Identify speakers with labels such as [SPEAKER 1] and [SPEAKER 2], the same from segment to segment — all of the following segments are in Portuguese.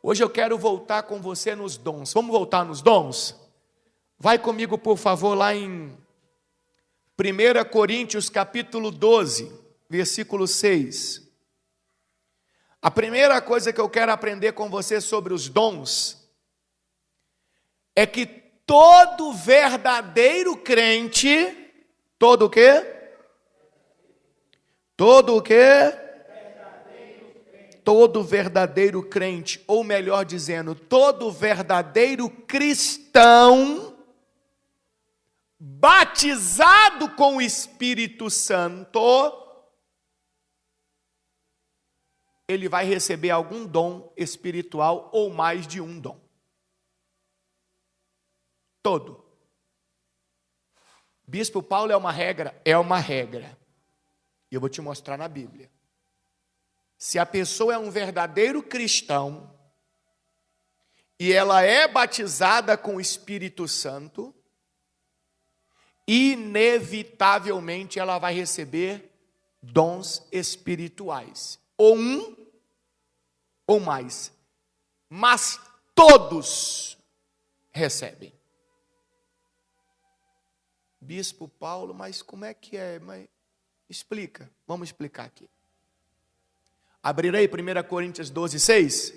[SPEAKER 1] Hoje eu quero voltar com você nos dons. Vamos voltar nos dons? Vai comigo, por favor, lá em 1 Coríntios capítulo 12, versículo 6. A primeira coisa que eu quero aprender com você sobre os dons é que todo verdadeiro crente, todo o quê? Todo o quê? Todo verdadeiro crente, ou melhor dizendo, todo verdadeiro cristão, batizado com o Espírito Santo, ele vai receber algum dom espiritual ou mais de um dom. Todo. Bispo Paulo é uma regra? É uma regra. E eu vou te mostrar na Bíblia. Se a pessoa é um verdadeiro cristão e ela é batizada com o Espírito Santo, inevitavelmente ela vai receber dons espirituais. Ou um ou mais. Mas todos recebem. Bispo Paulo, mas como é que é? Mas explica, vamos explicar aqui. Abrirei 1 Coríntios 12, 6.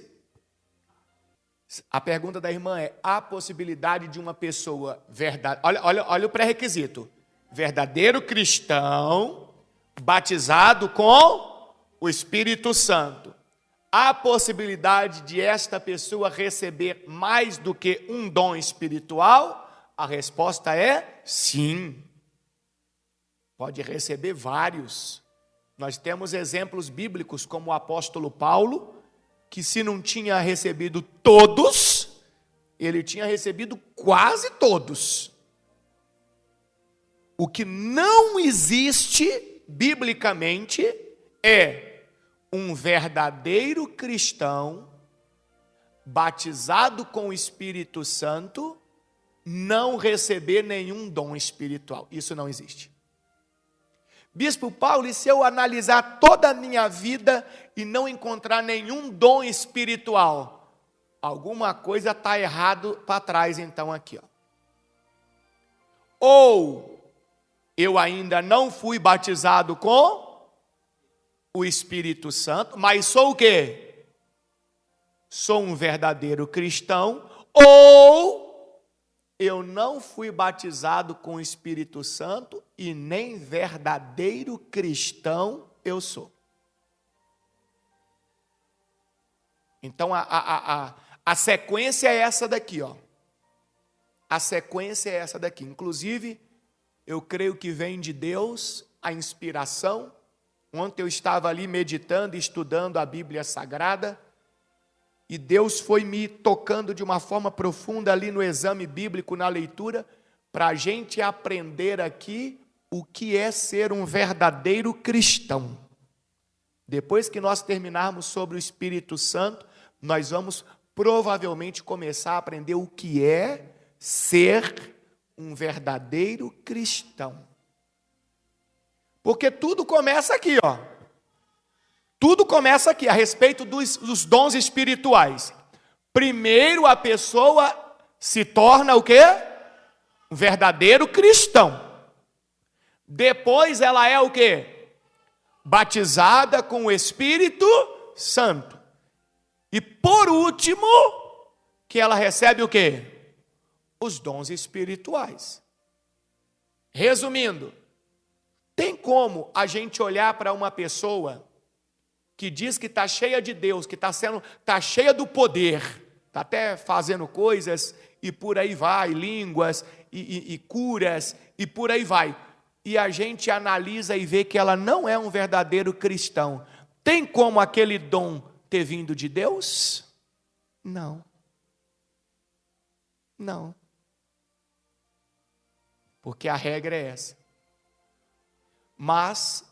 [SPEAKER 1] A pergunta da irmã é: há possibilidade de uma pessoa olha o pré-requisito. Verdadeiro cristão, batizado com o Espírito Santo. Há possibilidade de esta pessoa receber mais do que um dom espiritual? A resposta é sim. Pode receber vários. Nós temos exemplos bíblicos como o apóstolo Paulo, que se não tinha recebido todos, ele tinha recebido quase todos. O que não existe biblicamente é um verdadeiro cristão batizado com o Espírito Santo não receber nenhum dom espiritual. Isso não existe. Bispo Paulo, e se eu analisar toda a minha vida e não encontrar nenhum dom espiritual? Alguma coisa está errado para trás então aqui. Ou eu ainda não fui batizado com o Espírito Santo, mas sou o quê? Sou um verdadeiro cristão, ou eu não fui batizado com o Espírito Santo e nem verdadeiro cristão eu sou. Então a sequência é essa daqui, ó. A sequência é essa daqui. Inclusive, eu creio que vem de Deus a inspiração. Ontem eu estava ali meditando e estudando a Bíblia Sagrada, e Deus foi me tocando de uma forma profunda ali no exame bíblico, na leitura, para a gente aprender aqui o que é ser um verdadeiro cristão. Depois que nós terminarmos sobre o Espírito Santo, nós vamos provavelmente começar a aprender o que é ser um verdadeiro cristão. Porque tudo começa aqui, ó. Tudo começa aqui, a respeito dos dons espirituais. Primeiro a pessoa se torna o quê? Um verdadeiro cristão. Depois ela é o quê? Batizada com o Espírito Santo. E por último, que ela recebe o quê? Os dons espirituais. Resumindo, tem como a gente olhar para uma pessoa que diz que está cheia de Deus, que está cheia do poder, está até fazendo coisas, e por aí vai, línguas, e curas, e por aí vai. E a gente analisa e vê que ela não é um verdadeiro cristão. Tem como aquele dom ter vindo de Deus? Não. Não. Porque a regra é essa. Mas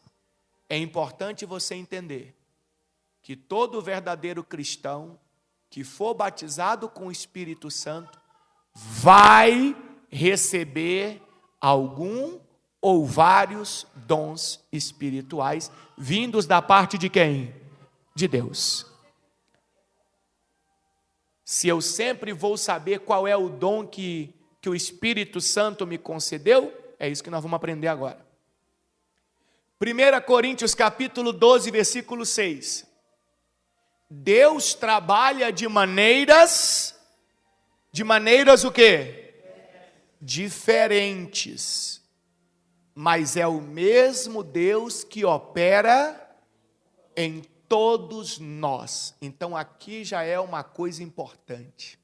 [SPEAKER 1] é importante você entender que todo verdadeiro cristão que for batizado com o Espírito Santo vai receber algum ou vários dons espirituais vindos da parte de quem? De Deus. Se eu sempre vou saber qual é o dom que o Espírito Santo me concedeu, é isso que nós vamos aprender agora. 1 Coríntios capítulo 12, versículo 6. Deus trabalha de maneiras o quê? Diferentes. Mas é o mesmo Deus que opera em todos nós. Então aqui já é uma coisa importante.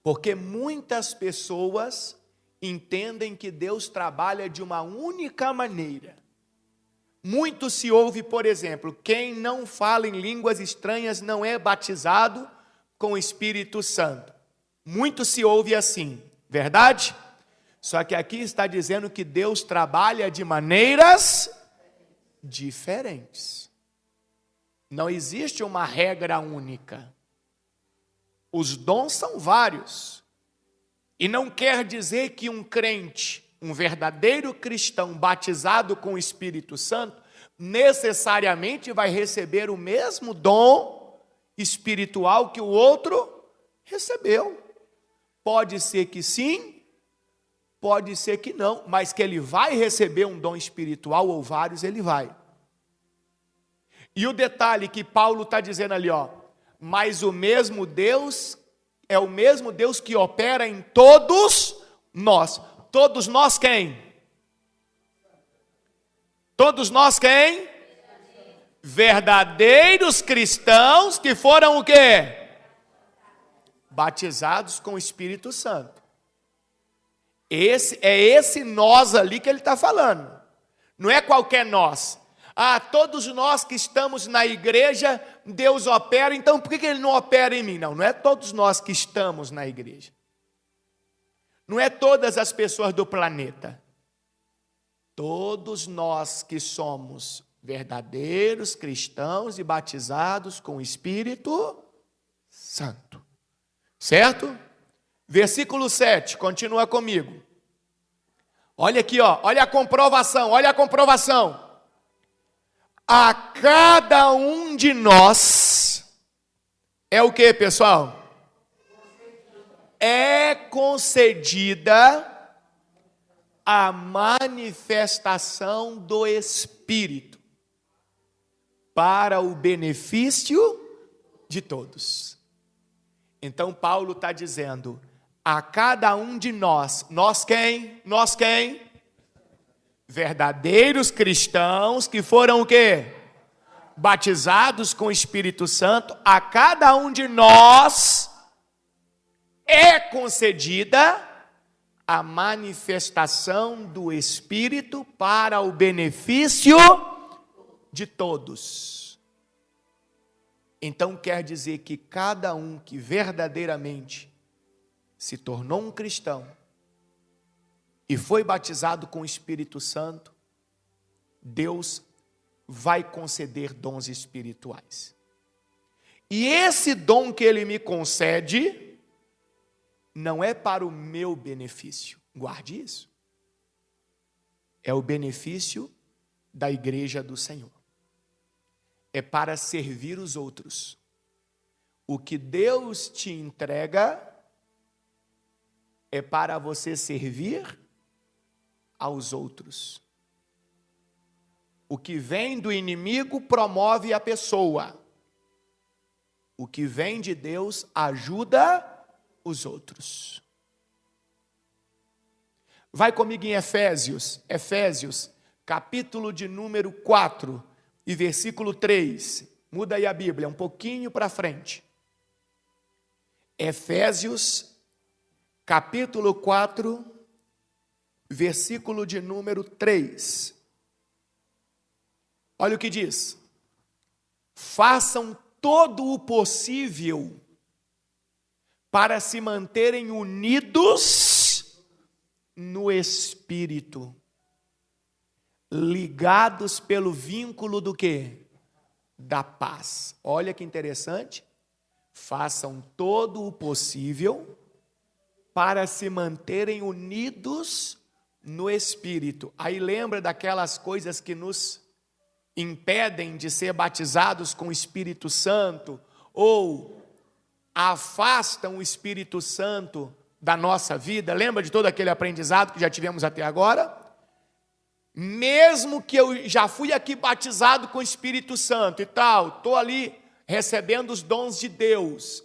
[SPEAKER 1] Porque muitas pessoas entendem que Deus trabalha de uma única maneira. Muito se ouve, por exemplo, quem não fala em línguas estranhas não é batizado com o Espírito Santo. Muito se ouve assim, verdade? Só que aqui está dizendo que Deus trabalha de maneiras diferentes. Não existe uma regra única. Os dons são vários. E não quer dizer que um crente, um verdadeiro cristão batizado com o Espírito Santo, necessariamente vai receber o mesmo dom espiritual que o outro recebeu. Pode ser que sim, pode ser que não, mas que ele vai receber um dom espiritual ou vários, ele vai. E o detalhe que Paulo está dizendo ali, mas o mesmo Deus é o mesmo Deus que opera em todos nós. Todos nós quem? Todos nós quem? Verdadeiros cristãos que foram o quê? Batizados com o Espírito Santo. Esse nós ali que ele está falando. Não é qualquer nós. Todos nós que estamos na igreja, Deus opera, então por que ele não opera em mim? Não é todos nós que estamos na igreja. Não é todas as pessoas do planeta. Todos nós que somos verdadeiros cristãos e batizados com o Espírito Santo. Certo? Versículo 7, continua comigo. Olha aqui, olha a comprovação, A cada um de nós é o que, pessoal? É concedida a manifestação do Espírito para o benefício de todos. Então Paulo está dizendo, a cada um de nós, nós quem? Verdadeiros cristãos que foram o quê? Batizados com o Espírito Santo, a cada um de nós é concedida a manifestação do Espírito para o benefício de todos. Então quer dizer que cada um que verdadeiramente se tornou um cristão e foi batizado com o Espírito Santo, Deus vai conceder dons espirituais. E esse dom que Ele me concede não é para o meu benefício. Guarde isso. É o benefício da igreja do Senhor. É para servir os outros. O que Deus te entrega é para você servir aos outros. O que vem do inimigo promove a pessoa. O que vem de Deus ajuda os outros. Vai comigo em Efésios, capítulo de número 4 e versículo 3. Muda aí a Bíblia, um pouquinho para frente. Efésios, capítulo 4, versículo de número 3. Olha o que diz. Façam todo o possível para se manterem unidos no Espírito, ligados pelo vínculo do quê? Da paz. Olha que interessante. Façam todo o possível para se manterem unidos no Espírito. Aí lembra daquelas coisas que nos impedem de ser batizados com o Espírito Santo, ou afastam o Espírito Santo da nossa vida. Lembra de todo aquele aprendizado que já tivemos até agora? Mesmo que eu já fui aqui batizado com o Espírito Santo e tal, estou ali recebendo os dons de Deus,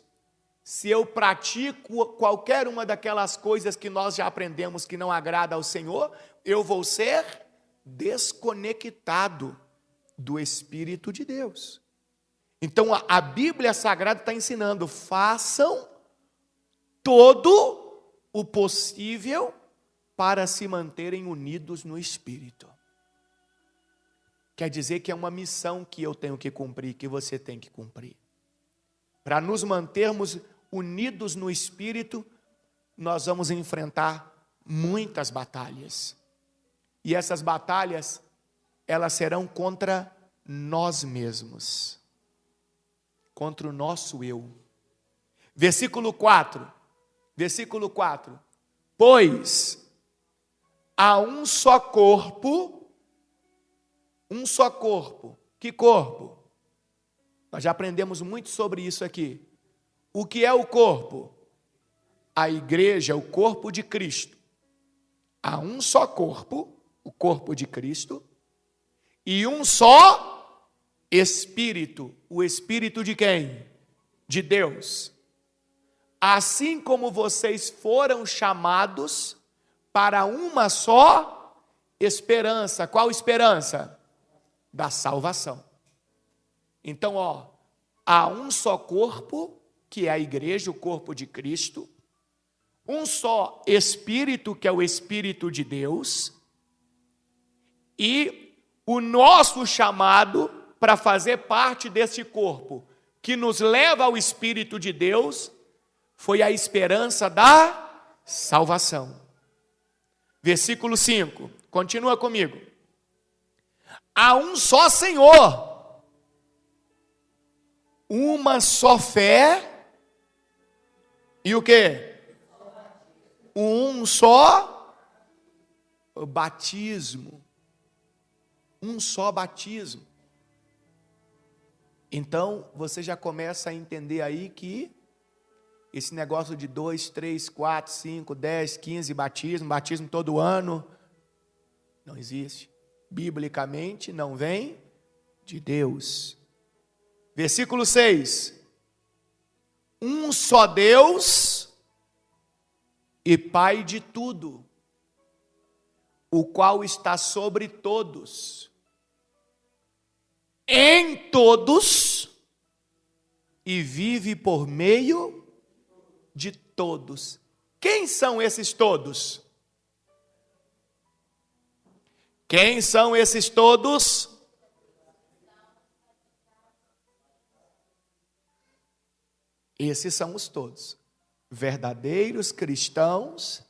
[SPEAKER 1] se eu pratico qualquer uma daquelas coisas que nós já aprendemos que não agrada ao Senhor, eu vou ser desconectado do Espírito de Deus. Então a Bíblia Sagrada está ensinando: façam todo o possível para se manterem unidos no Espírito. Quer dizer que é uma missão que eu tenho que cumprir, que você tem que cumprir. Para nos mantermos unidos no Espírito, nós vamos enfrentar muitas batalhas. E essas batalhas, elas serão contra nós mesmos, contra o nosso eu. Versículo 4. Pois há um só corpo. Que corpo? Nós já aprendemos muito sobre isso aqui. O que é o corpo? A igreja, o corpo de Cristo. Há um só corpo, o corpo de Cristo, e um só Espírito. O Espírito de quem? De Deus. Assim como vocês foram chamados para uma só esperança. Qual esperança? Da salvação. Então, há um só corpo, que é a igreja, o corpo de Cristo, um só Espírito, que é o Espírito de Deus, e o nosso chamado para fazer parte desse corpo, que nos leva ao Espírito de Deus, foi a esperança da salvação. Versículo 5, continua comigo. Há um só Senhor, uma só fé, e o quê? Um só batismo. Um só batismo. Então, você já começa a entender aí que esse negócio de 2, 3, 4, 5, 10, 15 batismo todo ano, não existe. Biblicamente não vem de Deus. Versículo 6. Um só Deus e Pai de tudo, o qual está sobre todos, em todos e vive por meio de todos. Quem são esses todos? Quem são esses todos? Esses são os todos. Verdadeiros cristãos,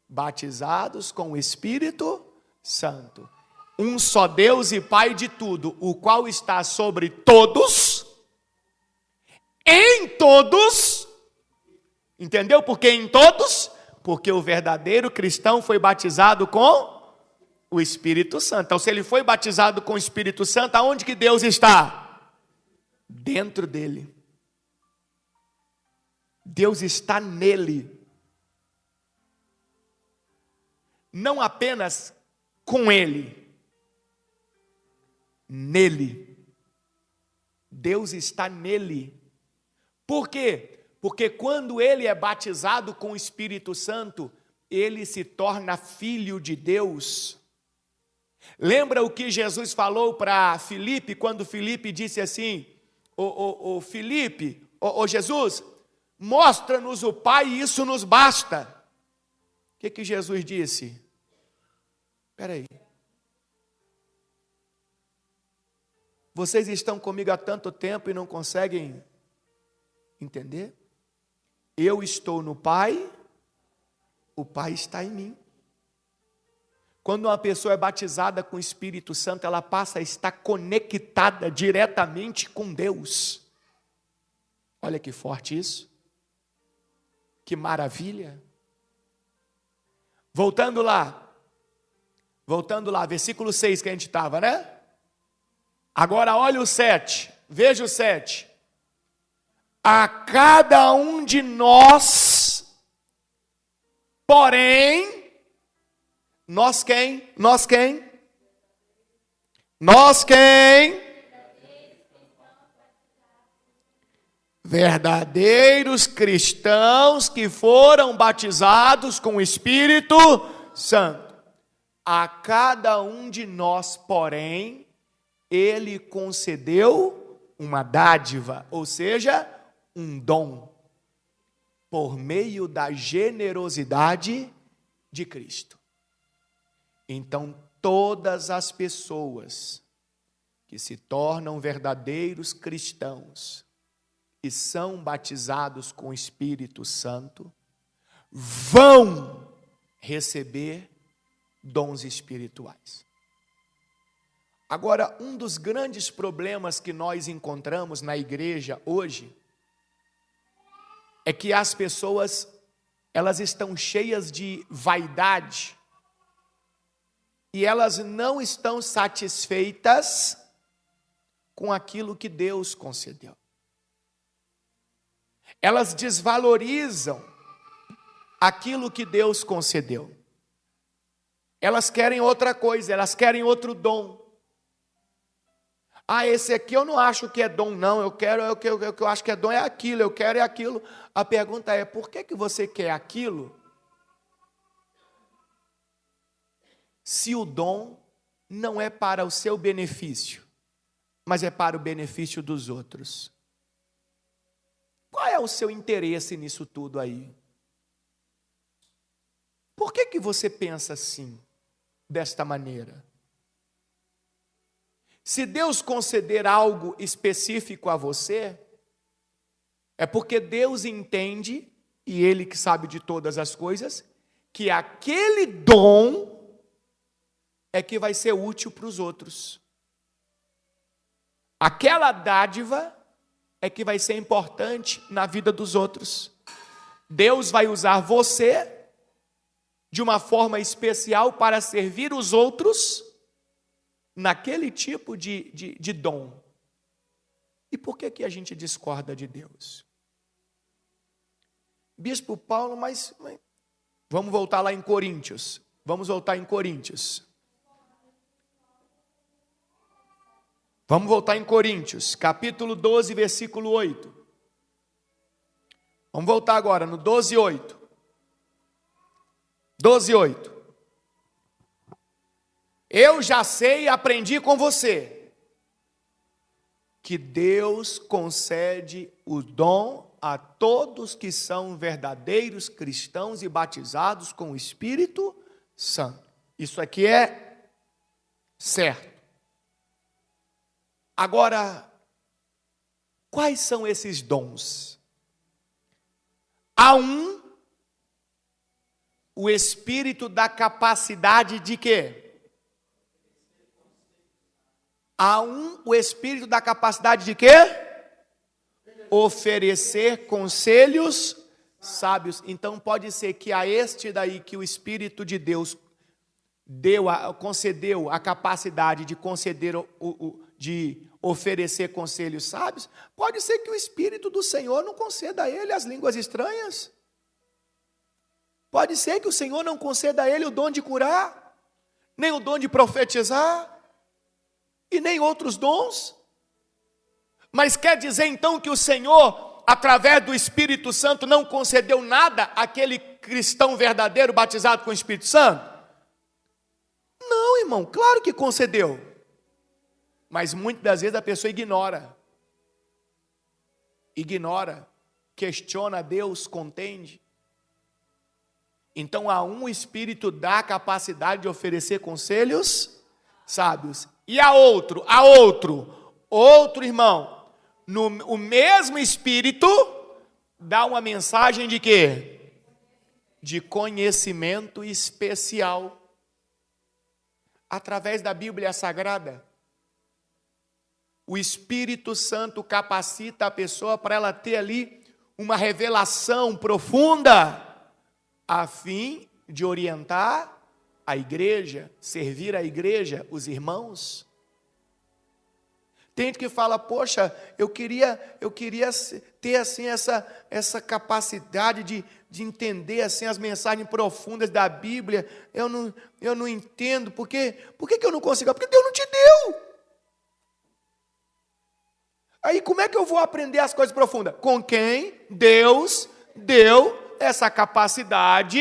[SPEAKER 1] batizados com o Espírito Santo. Um só Deus e Pai de tudo, o qual está sobre todos, em todos. Entendeu por que em todos? Porque o verdadeiro cristão foi batizado com o Espírito Santo. Então, se ele foi batizado com o Espírito Santo, aonde que Deus está? Dentro dele. Deus está nele. Não apenas com ele. Nele. Deus está nele. Por quê? Porque quando ele é batizado com o Espírito Santo, ele se torna filho de Deus. Lembra o que Jesus falou para Filipe, quando Filipe disse assim: Filipe, Jesus, mostra-nos o Pai e isso nos basta. O que Jesus disse? Espera aí. Vocês estão comigo há tanto tempo e não conseguem entender? Eu estou no Pai, o Pai está em mim. Quando uma pessoa é batizada com o Espírito Santo, ela passa a estar conectada diretamente com Deus. Olha que forte isso. Que maravilha. Voltando lá, versículo 6 que a gente estava, né? Agora olha o 7, veja o 7. a cada um de nós, porém, nós quem? Nós quem? Nós quem? Verdadeiros cristãos que foram batizados com o Espírito Santo. A cada um de nós, porém, ele concedeu uma dádiva, ou seja, um dom, por meio da generosidade de Cristo. Então, todas as pessoas que se tornam verdadeiros cristãos e são batizados com o Espírito Santo, vão receber dons espirituais. Agora, um dos grandes problemas que nós encontramos na igreja hoje é que as pessoas, elas estão cheias de vaidade e elas não estão satisfeitas com aquilo que Deus concedeu. Elas desvalorizam aquilo que Deus concedeu. Elas querem outra coisa, elas querem outro dom. Ah, esse aqui eu não acho que é dom, não. O que eu acho que é dom é aquilo, eu quero é aquilo. A pergunta é, por que você quer aquilo se o dom não é para o seu benefício, mas é para o benefício dos outros? Qual é o seu interesse nisso tudo aí? Por que você pensa assim, desta maneira? Se Deus conceder algo específico a você, é porque Deus entende, e Ele que sabe de todas as coisas, que aquele dom é que vai ser útil para os outros. Aquela dádiva é que vai ser importante na vida dos outros. Deus vai usar você de uma forma especial para servir os outros naquele tipo de dom. E por que a gente discorda de Deus? Bispo Paulo, mas vamos voltar lá em Coríntios. Vamos voltar em Coríntios. Vamos voltar em Coríntios, capítulo 12, versículo 8. Vamos voltar agora no 12, 8. 12, 8. Eu já sei e aprendi com você que Deus concede o dom a todos que são verdadeiros cristãos e batizados com o Espírito Santo. Isso aqui é certo. Agora, quais são esses dons? Há o Espírito da capacidade de quê? O Espírito da capacidade de quê? Oferecer conselhos sábios. Então pode ser que a este daí que o Espírito de Deus concedeu a capacidade de conceder de oferecer conselhos sábios, pode ser que o Espírito do Senhor não conceda a ele as línguas estranhas. Pode ser que o Senhor não conceda a ele o dom de curar, nem o dom de profetizar, e nem outros dons. Mas quer dizer então que o Senhor, através do Espírito Santo, não concedeu nada àquele cristão verdadeiro batizado com o Espírito Santo? Não, irmão, claro que concedeu. Mas muitas das vezes a pessoa ignora, questiona Deus, contende. Então há um Espírito da capacidade de oferecer conselhos sábios. E há outro irmão, o mesmo Espírito dá uma mensagem de quê? De conhecimento especial. Através da Bíblia Sagrada, o Espírito Santo capacita a pessoa para ela ter ali uma revelação profunda, a fim de orientar a igreja, servir a igreja, os irmãos. Tem gente que fala, poxa, eu queria ter assim essa capacidade de entender assim as mensagens profundas da Bíblia. Eu não entendo. Por que eu não consigo? Porque Deus não te deu. Aí como é que eu vou aprender as coisas profundas? Com quem Deus deu essa capacidade,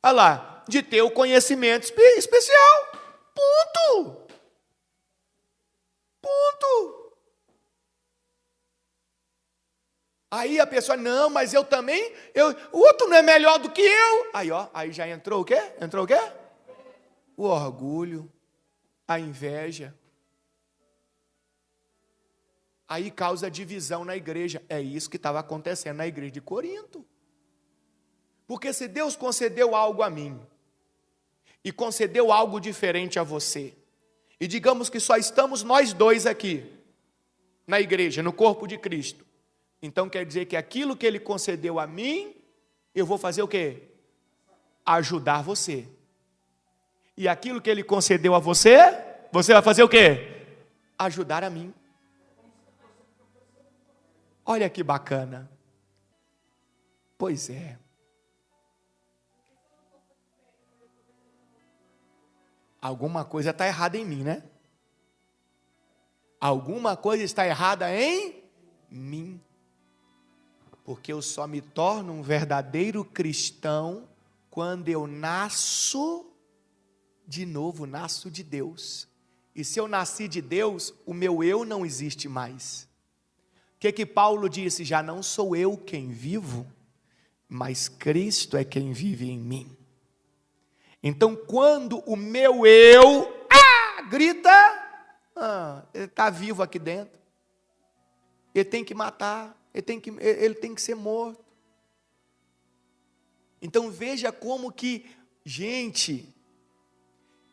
[SPEAKER 1] olha lá, de ter o conhecimento especial. Ponto. Aí a pessoa, não, mas eu também, o outro não é melhor do que eu. Aí já entrou o quê? O orgulho, a inveja. Aí causa divisão na igreja. É isso que estava acontecendo na igreja de Corinto. Porque se Deus concedeu algo a mim, e concedeu algo diferente a você, e digamos que só estamos nós dois aqui, na igreja, no corpo de Cristo, então quer dizer que aquilo que Ele concedeu a mim, eu vou fazer o quê? Ajudar você. E aquilo que Ele concedeu a você, você vai fazer o quê? Ajudar a mim. Olha que bacana. Pois é. Alguma coisa está errada em mim, né? Alguma coisa está errada em mim. Porque eu só me torno um verdadeiro cristão quando eu nasço de novo, nasço de Deus. E se eu nasci de Deus, o meu eu não existe mais. O que Paulo disse? Já não sou eu quem vivo, mas Cristo é quem vive em mim. Então, quando o meu eu grita, ele está vivo aqui dentro. Ele tem que matar, ele tem que ser morto. Então, veja como que,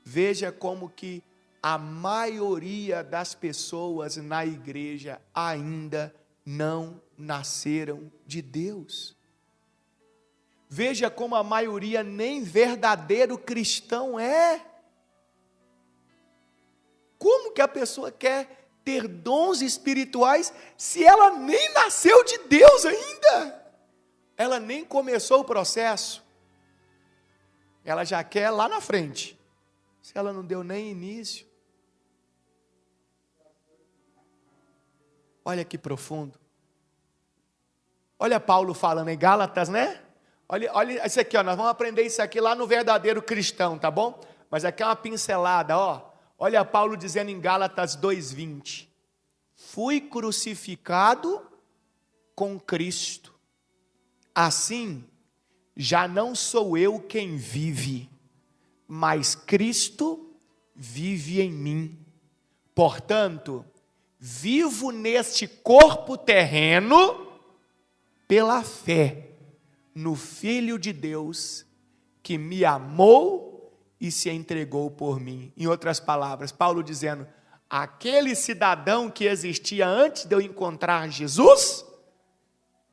[SPEAKER 1] veja como que a maioria das pessoas na igreja ainda não nasceram de Deus. Veja como a maioria nem verdadeiro cristão é. Como que a pessoa quer ter dons espirituais se ela nem nasceu de Deus ainda? Ela nem começou o processo. Ela já quer lá na frente. Se ela não deu nem início. Olha que profundo. Olha Paulo falando em Gálatas, né? Olha isso aqui, ó, nós vamos aprender isso aqui lá no verdadeiro cristão, tá bom? Mas aqui é uma pincelada, ó. Olha Paulo dizendo em Gálatas 2:20. Fui crucificado com Cristo. Assim, já não sou eu quem vive, mas Cristo vive em mim. Portanto, vivo neste corpo terreno pela fé no Filho de Deus, que me amou e se entregou por mim. Em outras palavras, Paulo dizendo, aquele cidadão que existia antes de eu encontrar Jesus,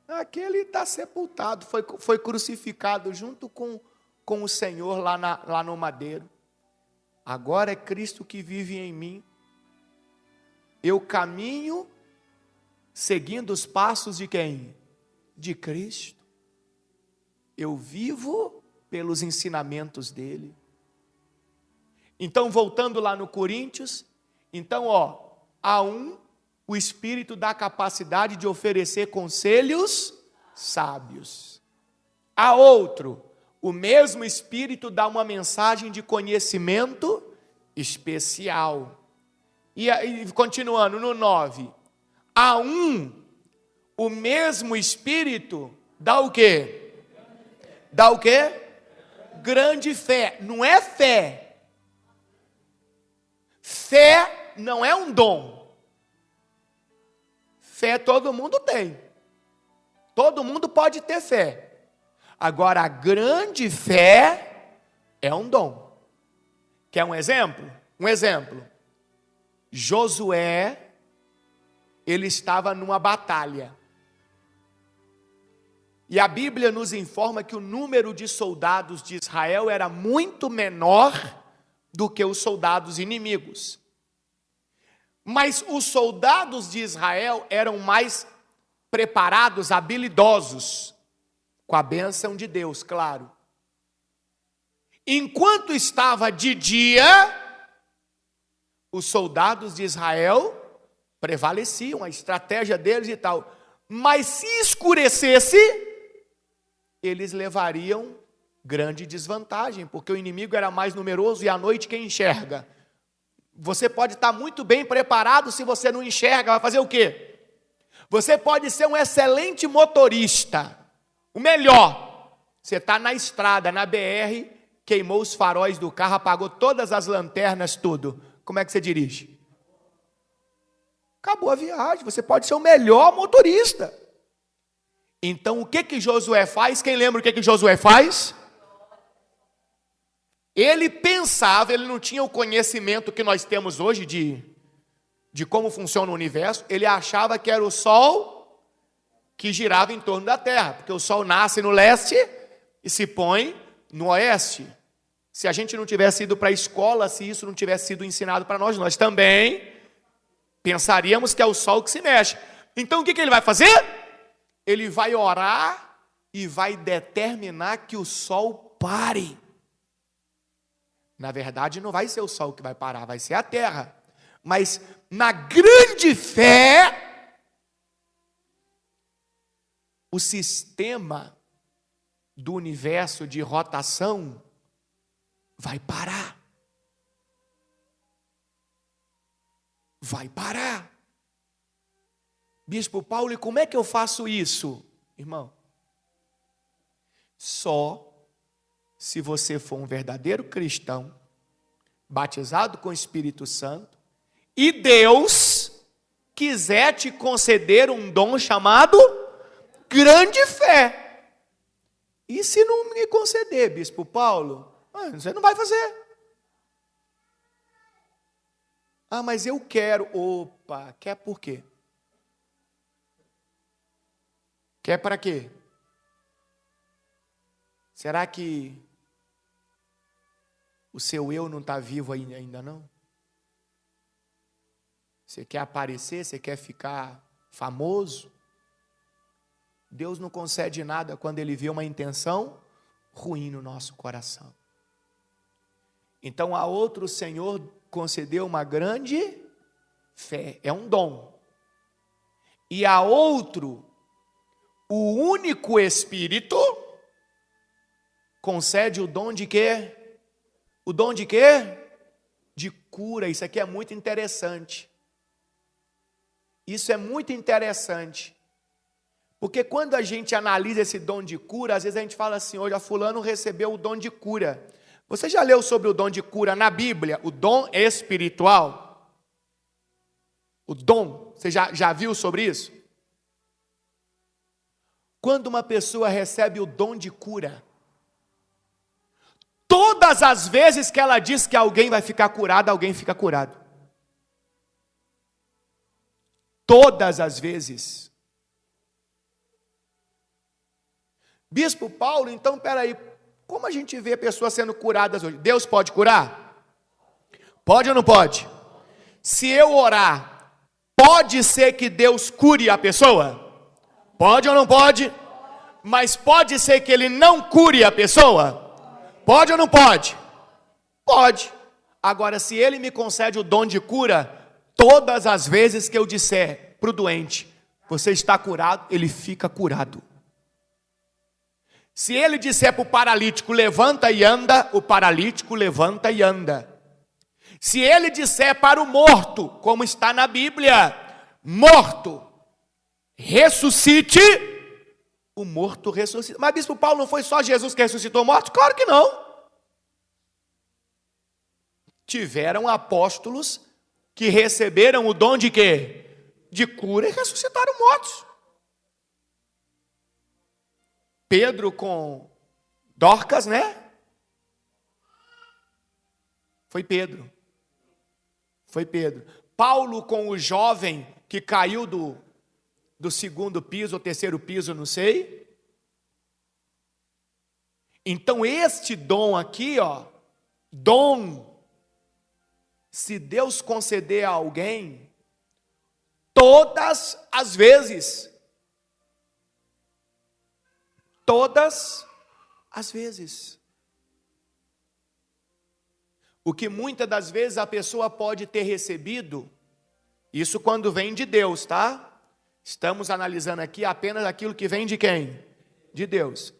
[SPEAKER 1] aquele está sepultado, foi crucificado junto com o Senhor lá no madeiro. Agora é Cristo que vive em mim. Eu caminho seguindo os passos de quem? De Cristo. Eu vivo pelos ensinamentos dele. Então, voltando lá no Coríntios, então, o Espírito dá a capacidade de oferecer conselhos sábios. A outro, o mesmo Espírito dá uma mensagem de conhecimento especial. E continuando no 9, a o mesmo Espírito dá o quê? Dá o quê? Grande fé. Não é fé. Fé não é um dom. Fé todo mundo tem. Todo mundo pode ter fé. Agora, a grande fé é um dom. Quer um exemplo? Um exemplo. Josué, ele estava numa batalha. E a Bíblia nos informa que o número de soldados de Israel era muito menor do que os soldados inimigos. Mas os soldados de Israel eram mais preparados, habilidosos, com a bênção de Deus, claro. Enquanto estava de dia, os soldados de Israel prevaleciam, a estratégia deles e tal. Mas se escurecesse, eles levariam grande desvantagem, porque o inimigo era mais numeroso e à noite quem enxerga? Você pode estar muito bem preparado, se você não enxerga, vai fazer o quê? Você pode ser um excelente motorista, o melhor. Você está na estrada, na BR, queimou os faróis do carro, apagou todas as lanternas, tudo. Como é que você dirige? Acabou a viagem, você pode ser o melhor motorista. Então o que Josué faz? Quem lembra o que Josué faz? Ele pensava, ele não tinha o conhecimento que nós temos hoje de como funciona o universo, ele achava que era o Sol que girava em torno da Terra, porque o Sol nasce no leste e se põe no oeste. Se a gente não tivesse ido para a escola, se isso não tivesse sido ensinado para nós, nós também pensaríamos que é o Sol que se mexe. Então o que ele vai fazer? Ele vai orar e vai determinar que o Sol pare. Na verdade, não vai ser o Sol que vai parar, vai ser a Terra. Mas na grande fé, o sistema do universo de rotação vai parar. Vai parar. Bispo Paulo, e como é que eu faço isso, irmão? Só se você for um verdadeiro cristão, batizado com o Espírito Santo, e Deus quiser te conceder um dom chamado grande fé. E se não me conceder, Bispo Paulo, você não vai fazer. Ah, mas eu quero. Opa, quer por quê? Quer para quê? Será que o seu eu não está vivo ainda não? Você quer aparecer? Você quer ficar famoso? Deus não concede nada quando Ele vê uma intenção ruim no nosso coração. Então a outro o Senhor concedeu uma grande fé, é um dom. E a outro, o único Espírito concede o dom de quê? O dom de quê? De cura. Isso aqui é muito interessante. Isso é muito interessante. Porque quando a gente analisa esse dom de cura, às vezes a gente fala assim, hoje a fulano recebeu o dom de cura. Você já leu sobre o dom de cura na Bíblia? O dom espiritual? O dom, você já viu sobre isso? Quando uma pessoa recebe o dom de cura, todas as vezes que ela diz que alguém vai ficar curado, alguém fica curado. Todas as vezes. Bispo Paulo, então, peraí, como a gente vê pessoas sendo curadas hoje? Deus pode curar? Pode ou não pode? Se eu orar, pode ser que Deus cure a pessoa? Pode ou não pode? Mas pode ser que Ele não cure a pessoa? Pode ou não pode? Pode. Agora, se Ele me concede o dom de cura, todas as vezes que eu disser para o doente, você está curado, ele fica curado. Se ele disser para o paralítico, levanta e anda, o paralítico levanta e anda. Se ele disser para o morto, como está na Bíblia, morto, ressuscite, o morto ressuscita. Mas Bispo Paulo, não foi só Jesus que ressuscitou mortos? Claro que não. Tiveram apóstolos que receberam o dom de quê? De cura e ressuscitaram mortos. Pedro com Dorcas, né? Foi Pedro. Paulo com o jovem que caiu do segundo piso ou terceiro piso, não sei. Então este dom aqui, dom, se Deus conceder a alguém, Todas as vezes. Todas as vezes. O que muitas das vezes a pessoa pode ter recebido, isso quando vem de Deus, tá? Estamos analisando aqui apenas aquilo que vem de quem? De Deus.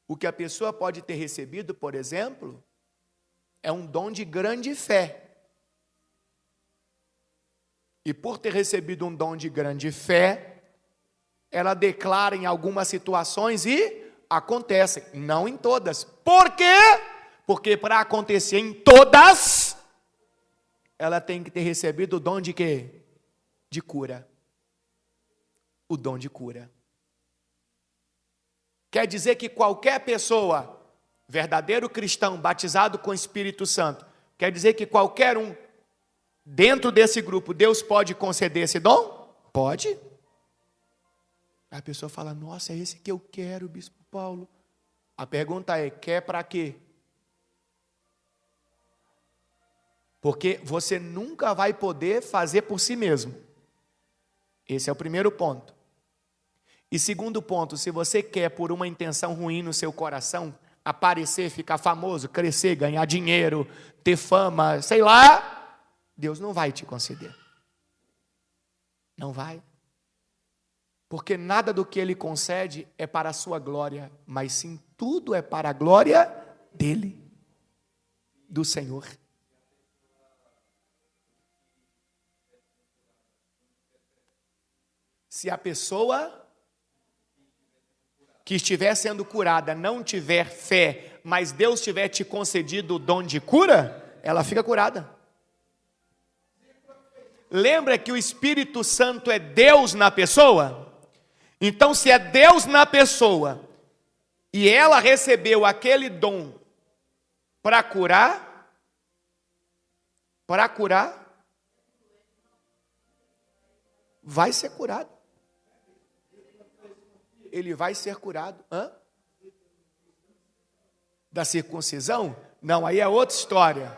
[SPEAKER 1] O que a pessoa pode ter recebido, por exemplo, é um dom de grande fé. E por ter recebido um dom de grande fé, ela declara em algumas situações e acontecem, não em todas. Por quê? Porque para acontecer em todas, ela tem que ter recebido o dom de quê? De cura. O dom de cura. Quer dizer que qualquer pessoa, verdadeiro cristão, batizado com o Espírito Santo, quer dizer que qualquer um, dentro desse grupo, Deus pode conceder esse dom? Pode. Aí a pessoa fala, nossa, é esse que eu quero, Bispo Paulo. A pergunta é, quer para quê? Porque você nunca vai poder fazer por si mesmo. Esse é o primeiro ponto. E segundo ponto, se você quer por uma intenção ruim no seu coração, aparecer, ficar famoso, crescer, ganhar dinheiro, ter fama, sei lá, Deus não vai te conceder. Não vai. Porque nada do que Ele concede é para a sua glória, mas sim tudo é para a glória dEle, do Senhor. Se a pessoa que estiver sendo curada não tiver fé, mas Deus tiver te concedido o dom de cura, ela fica curada. Lembra que o Espírito Santo é Deus na pessoa? Então, se é Deus na pessoa e ela recebeu aquele dom para curar, vai ser curado. Ele vai ser curado. Hã? Da circuncisão? Não, aí é outra história.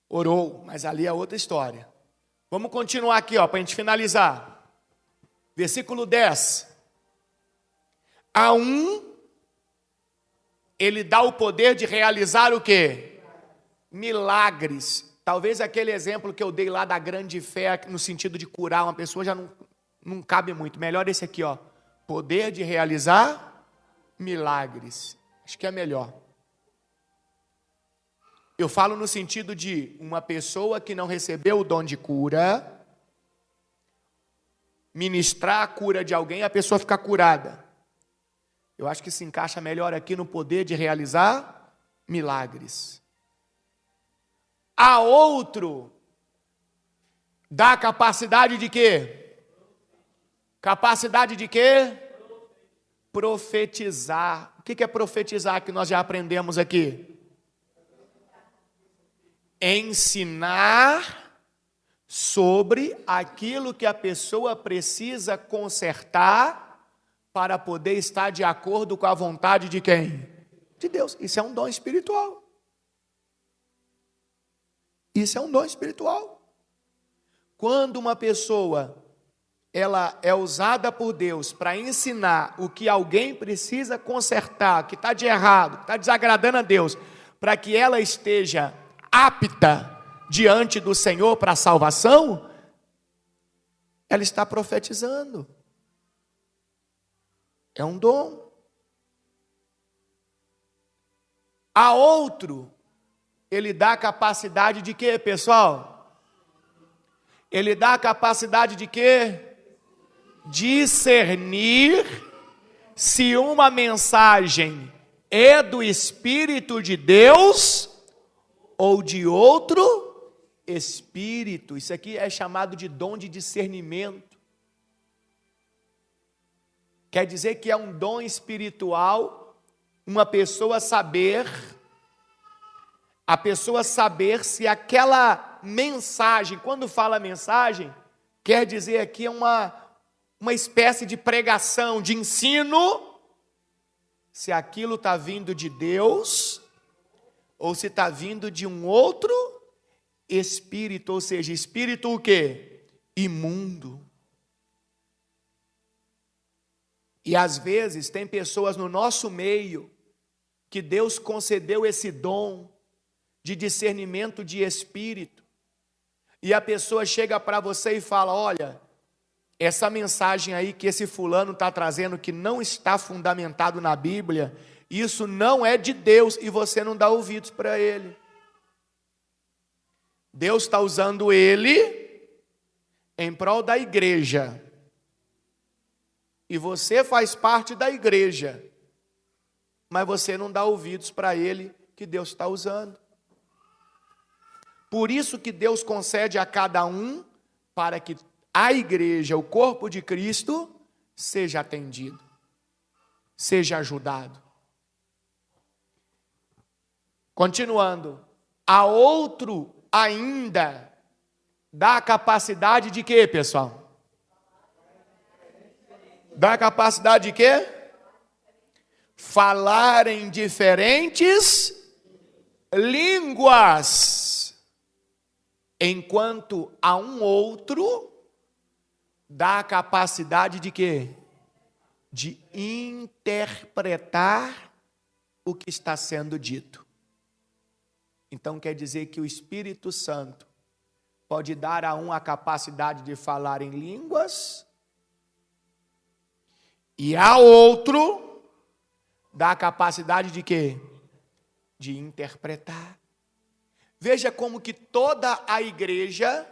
[SPEAKER 1] Orou, mas ali é outra história. Vamos continuar aqui, para a gente finalizar. Versículo 10. A um, ele dá o poder de realizar o quê? Milagres. Talvez aquele exemplo que eu dei lá da grande fé, no sentido de curar uma pessoa, já não cabe muito. Melhor esse aqui, poder de realizar milagres. Acho que é melhor. Eu falo no sentido de uma pessoa que não recebeu o dom de cura, ministrar a cura de alguém, a pessoa ficar curada. Eu acho que se encaixa melhor aqui no poder de realizar milagres. A outro dá a capacidade de quê? Capacidade de quê? Profetizar. O que é profetizar que nós já aprendemos aqui? Ensinar sobre aquilo que a pessoa precisa consertar para poder estar de acordo com a vontade de quem? De Deus. Isso é um dom espiritual. Isso é um dom espiritual. Quando uma pessoa ela é usada por Deus para ensinar o que alguém precisa consertar, que está de errado, que está desagradando a Deus, para que ela esteja apta diante do Senhor para a salvação, ela está profetizando. É um dom. A outro, ele dá a capacidade de quê, pessoal? Ele dá a capacidade de quê? Discernir se uma mensagem é do Espírito de Deus ou de outro espírito. Isso aqui é chamado de dom de discernimento. Quer dizer que é um dom espiritual, uma pessoa saber se aquela mensagem, quando fala mensagem, quer dizer aqui uma espécie de pregação, de ensino, se aquilo está vindo de Deus, ou se está vindo de um outro espírito, ou seja, espírito o quê? Imundo. E às vezes tem pessoas no nosso meio que Deus concedeu esse dom de discernimento de espírito. E a pessoa chega para você e fala: olha, essa mensagem aí que esse fulano está trazendo, que não está fundamentado na Bíblia, isso não é de Deus, e você não dá ouvidos para ele. Deus está usando ele em prol da igreja. E você faz parte da igreja, mas você não dá ouvidos para ele que Deus está usando. Por isso que Deus concede a cada um, para que a igreja, o corpo de Cristo, seja atendido, seja ajudado. Continuando, a outro ainda dá a capacidade de quê, pessoal? Dá a capacidade de quê? Falar em diferentes línguas. Enquanto a um outro dá a capacidade de quê? De interpretar o que está sendo dito. Então quer dizer que o Espírito Santo pode dar a um a capacidade de falar em línguas, e a outro dá a capacidade de quê? De interpretar. Veja como que toda a igreja,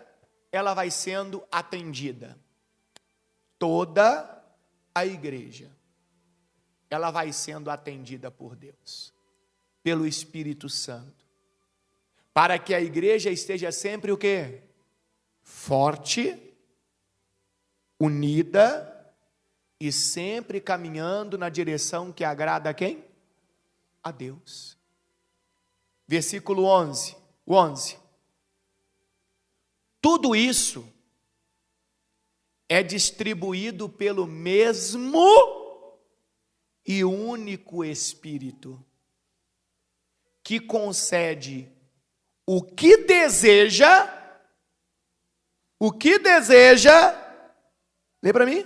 [SPEAKER 1] ela vai sendo atendida. Toda a igreja, ela vai sendo atendida por Deus, pelo Espírito Santo. Para que a igreja esteja sempre o quê? Forte, unida e sempre caminhando na direção que agrada a quem? A Deus. Versículo 11. Tudo isso é distribuído pelo mesmo e único Espírito, que concede o que deseja, lê para mim?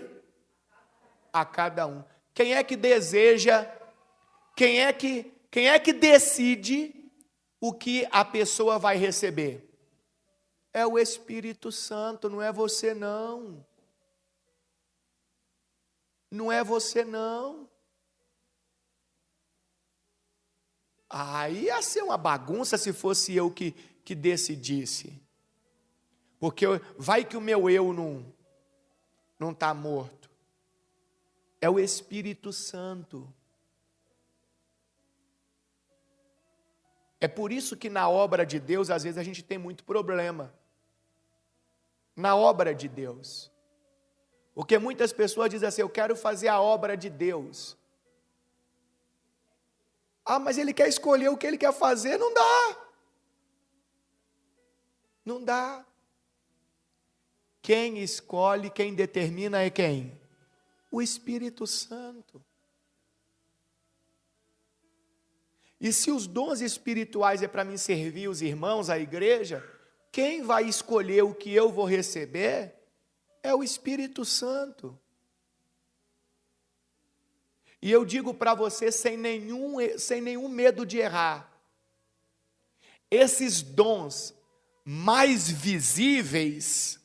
[SPEAKER 1] A cada um. Quem é que deseja, quem é que decide o que a pessoa vai receber? É o Espírito Santo, não é você não. Não é você não. Aí ia ser uma bagunça se fosse eu que decidisse. Porque vai que o meu eu não está morto. É o Espírito Santo. É por isso que na obra de Deus, às vezes, a gente tem muito problema. Na obra de Deus. Porque muitas pessoas dizem assim: eu quero fazer a obra de Deus. Ah, mas ele quer escolher o que ele quer fazer, não dá. Não dá. Quem escolhe, quem determina é quem? O Espírito Santo. E se os dons espirituais é para mim servir os irmãos, a igreja, quem vai escolher o que eu vou receber é o Espírito Santo. E eu digo para você sem nenhum medo de errar, esses dons mais visíveis,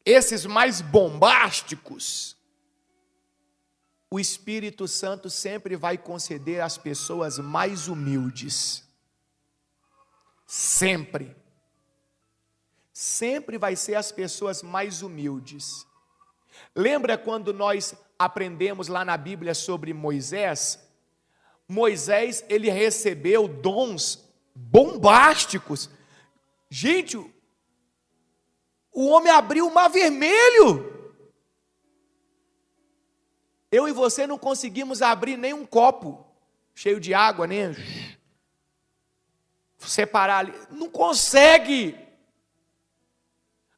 [SPEAKER 1] esses mais bombásticos, o Espírito Santo sempre vai conceder às pessoas mais humildes. Sempre. Sempre vai ser as pessoas mais humildes. Lembra quando nós aprendemos lá na Bíblia sobre Moisés? Moisés, ele recebeu dons bombásticos. Gente, o homem abriu o mar vermelho. Eu e você não conseguimos abrir nem um copo cheio de água, nem separar ali. Não consegue.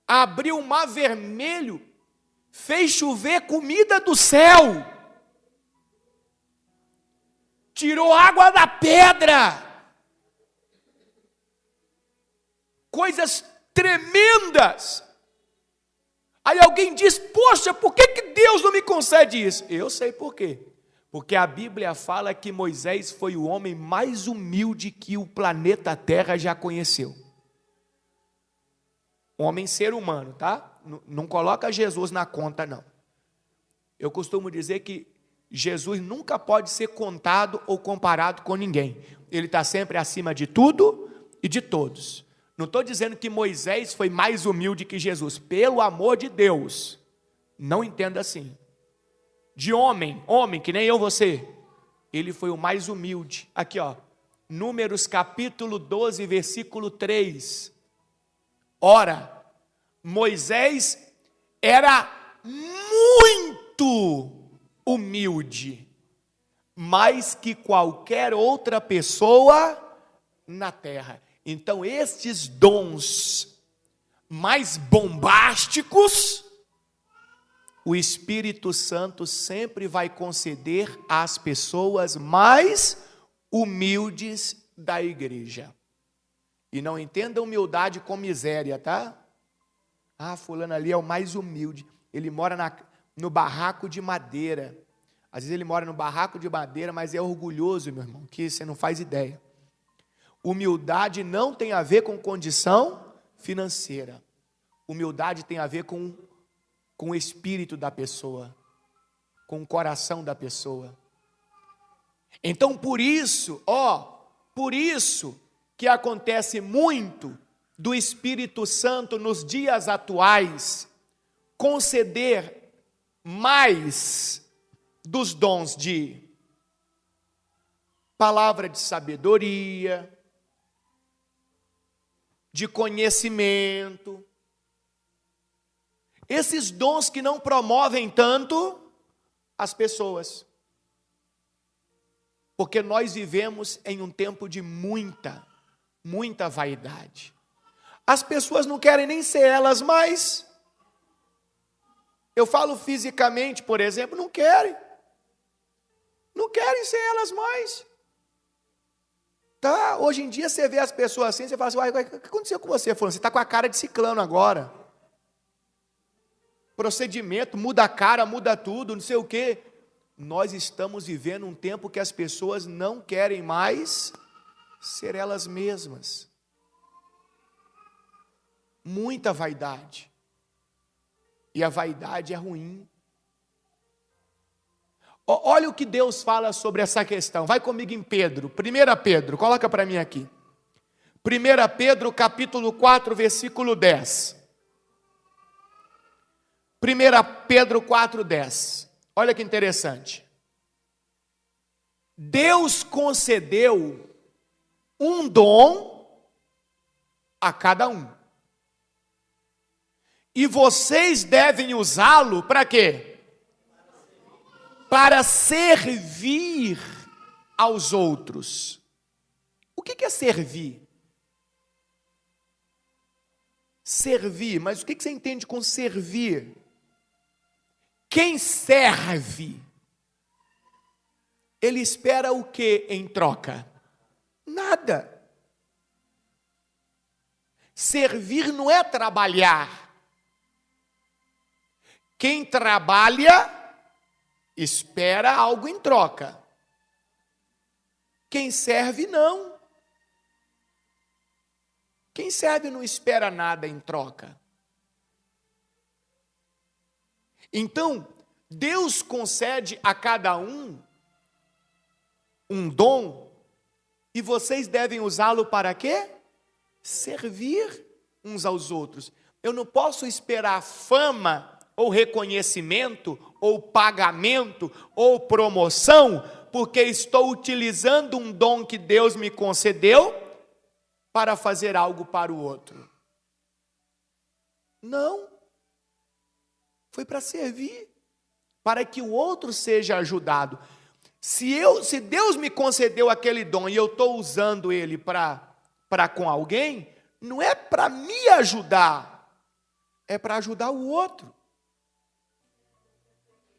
[SPEAKER 1] Abriu o mar vermelho, fez chover comida do céu, tirou água da pedra, coisas tremendas. Aí alguém diz, poxa, por que Deus não me concede isso? Eu sei por quê. Porque a Bíblia fala que Moisés foi o homem mais humilde que o planeta Terra já conheceu. Homem ser humano, tá? Não coloca Jesus na conta, não. Eu costumo dizer que Jesus nunca pode ser contado ou comparado com ninguém. Ele está sempre acima de tudo e de todos. Não estou dizendo que Moisés foi mais humilde que Jesus. Pelo amor de Deus, não entenda assim. De homem, que nem eu, você, ele foi o mais humilde. Aqui, ó, Números capítulo 12, versículo 3. Ora, Moisés era muito humilde, mais que qualquer outra pessoa na terra. Então, estes dons mais bombásticos, o Espírito Santo sempre vai conceder às pessoas mais humildes da igreja. E não entenda humildade com miséria, tá? Ah, fulano ali é o mais humilde. Ele mora no barraco de madeira. Às vezes ele mora no barraco de madeira, mas é orgulhoso, meu irmão, que você não faz ideia. Humildade não tem a ver com condição financeira. Humildade tem a ver com o espírito da pessoa, com o coração da pessoa. Então, por isso que acontece muito do Espírito Santo nos dias atuais conceder mais dos dons de palavra de sabedoria, de conhecimento, esses dons que não promovem tanto as pessoas. Porque nós vivemos em um tempo de muita vaidade. As pessoas não querem nem ser elas mais. Eu falo fisicamente, por exemplo, não querem. Não querem ser elas mais. Tá? Hoje em dia você vê as pessoas assim, você fala assim, o que aconteceu com você? Você está com a cara de ciclano agora. Procedimento, muda a cara, muda tudo, não sei o quê. Nós estamos vivendo um tempo que as pessoas não querem mais ser elas mesmas. Muita vaidade. E a vaidade é ruim. Olha o que Deus fala sobre essa questão. Vai comigo em Pedro. 1 Pedro, coloca para mim aqui. 1 Pedro capítulo 4, versículo 10. 1 Pedro 4, 10. Olha que interessante. Deus concedeu um dom a cada um. E vocês devem usá-lo para quê? Para servir aos outros. O que é servir? Servir, mas o que você entende com servir? Quem serve, ele espera o que em troca? Nada. Servir não é trabalhar. Quem trabalha, espera algo em troca. Quem serve, não. Quem serve não espera nada em troca. Então, Deus concede a cada um dom, e vocês devem usá-lo para quê? Servir uns aos outros. Eu não posso esperar fama, ou reconhecimento, ou pagamento, ou promoção, porque estou utilizando um dom que Deus me concedeu para fazer algo para o outro. Não. Foi para servir, para que o outro seja ajudado. Se Deus me concedeu aquele dom e eu estou usando ele para com alguém, não é para me ajudar, é para ajudar o outro.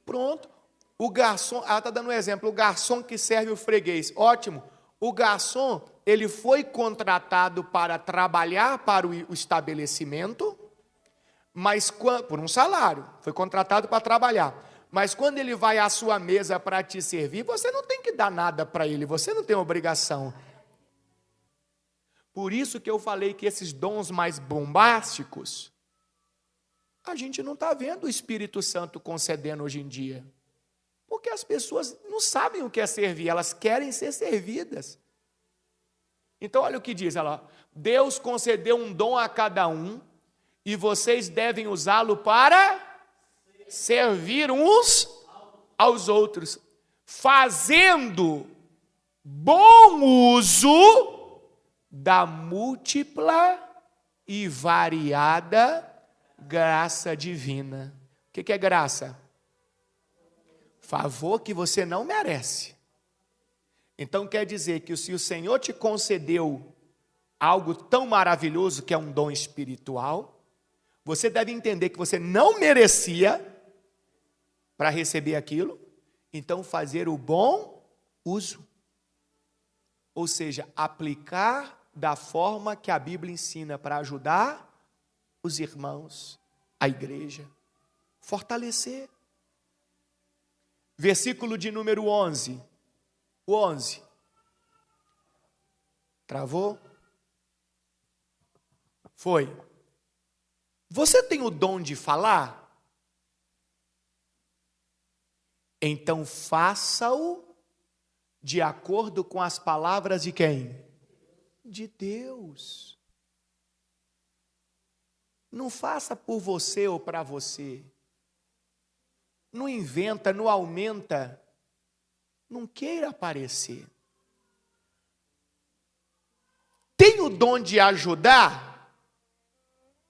[SPEAKER 1] Pronto. O garçom, ela está dando um exemplo, o garçom que serve o freguês, ótimo. O garçom ele foi contratado para trabalhar para o estabelecimento, mas por um salário, foi contratado para trabalhar. Mas quando ele vai à sua mesa para te servir, você não tem que dar nada para ele, você não tem obrigação. Por isso que eu falei que esses dons mais bombásticos, a gente não está vendo o Espírito Santo concedendo hoje em dia. Porque as pessoas não sabem o que é servir, elas querem ser servidas. Então olha o que diz, ela, Deus concedeu um dom a cada um, e vocês devem usá-lo para servir uns aos outros, fazendo bom uso da múltipla e variada graça divina. O que é graça? Favor que você não merece. Então quer dizer que se o Senhor te concedeu algo tão maravilhoso que é um dom espiritual, você deve entender que você não merecia para receber aquilo, então fazer o bom uso. Ou seja, aplicar da forma que a Bíblia ensina para ajudar os irmãos, a igreja, fortalecer. Versículo de número 11. O 11. Travou? Foi. Você tem o dom de falar? Então faça-o de acordo com as palavras de quem? De Deus. Não faça por você ou para você. Não inventa, não aumenta. Não queira aparecer. Tem o dom de ajudar?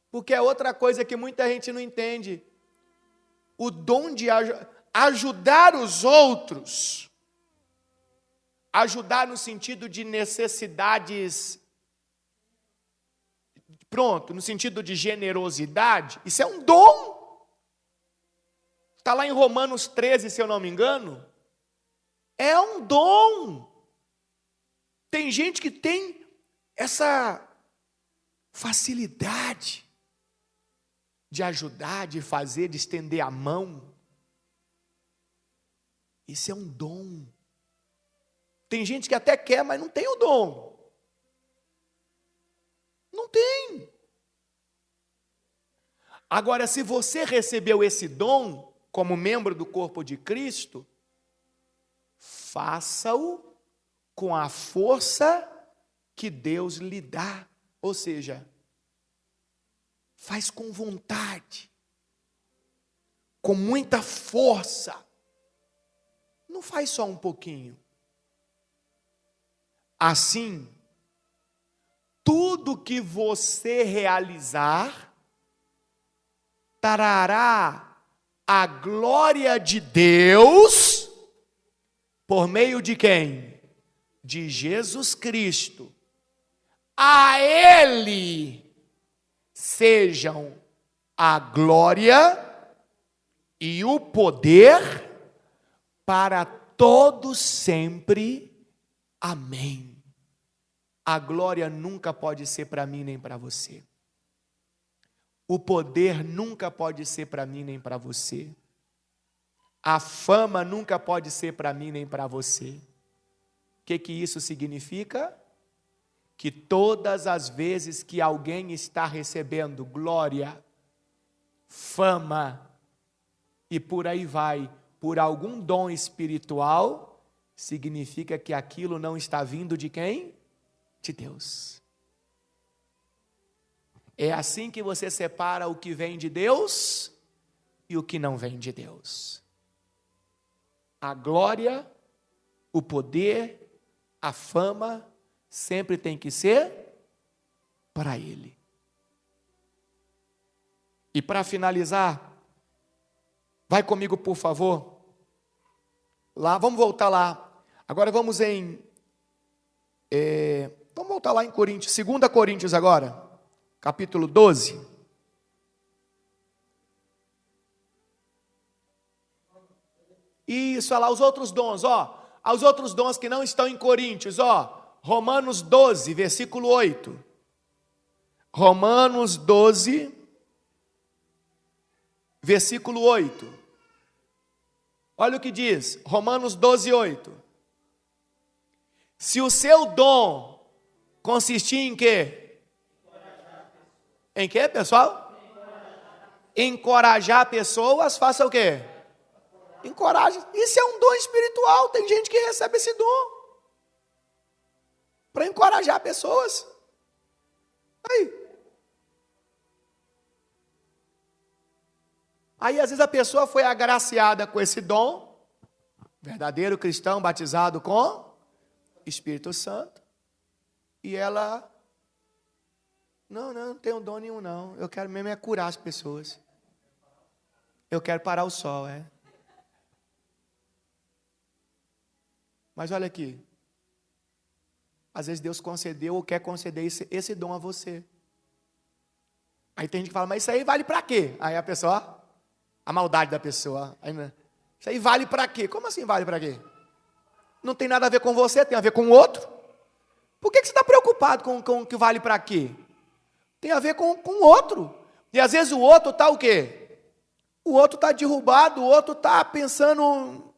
[SPEAKER 1] Porque é outra coisa que muita gente não entende. O dom de ajudar os outros. Ajudar no sentido de necessidades. Pronto, no sentido de generosidade. Isso é um dom. Está lá em Romanos 13, se eu não me engano. É um dom. Tem gente que tem essa facilidade de ajudar, de fazer, de estender a mão. Isso é um dom. Tem gente que até quer, mas não tem o dom. Não tem. Agora, se você recebeu esse dom como membro do corpo de Cristo, faça-o com a força que Deus lhe dá. Ou seja, faz com vontade, com muita força. Não faz só um pouquinho. Assim, tudo que você realizar trará a glória de Deus por meio de quem? De Jesus Cristo. A Ele sejam a glória e o poder para todos sempre. Amém. A glória nunca pode ser para mim nem para você. O poder nunca pode ser para mim nem para você. A fama nunca pode ser para mim nem para você. O que isso significa? Que todas as vezes que alguém está recebendo glória, fama e por aí vai, por algum dom espiritual, significa que aquilo não está vindo de quem? De Deus. É assim que você separa o que vem de Deus e o que não vem de Deus. A glória, o poder, a fama, sempre tem que ser para Ele. E para finalizar, vai comigo, por favor. Lá, vamos voltar lá. Agora vamos vamos voltar lá em Coríntios, 2 Coríntios agora, capítulo 12. Isso, olha lá, os outros dons, ó. Os outros dons que não estão em Coríntios, ó. Romanos 12, versículo 8. Romanos 12, versículo 8. Olha o que diz, Romanos 12, 8. Se o seu dom consistir em quê? Em quê, pessoal? Encorajar pessoas, faça o quê? Encoraje. Isso é um dom espiritual, tem gente que recebe esse dom para encorajar pessoas. Aí às vezes a pessoa foi agraciada com esse dom, verdadeiro cristão batizado com Espírito Santo, e ela, não tenho dom nenhum não, eu quero mesmo é curar as pessoas, eu quero parar o sol, Mas olha aqui, às vezes Deus concedeu ou quer conceder esse dom a você. Aí tem gente que fala, mas isso aí vale para quê? Aí a pessoa, a maldade da pessoa, isso aí vale para quê? Como assim vale para quê? Não tem nada a ver com você, tem a ver com o outro. Por que você está preocupado com o que vale para quê? Tem a ver com o outro. E às vezes o outro está o quê? O outro está derrubado, o outro está pensando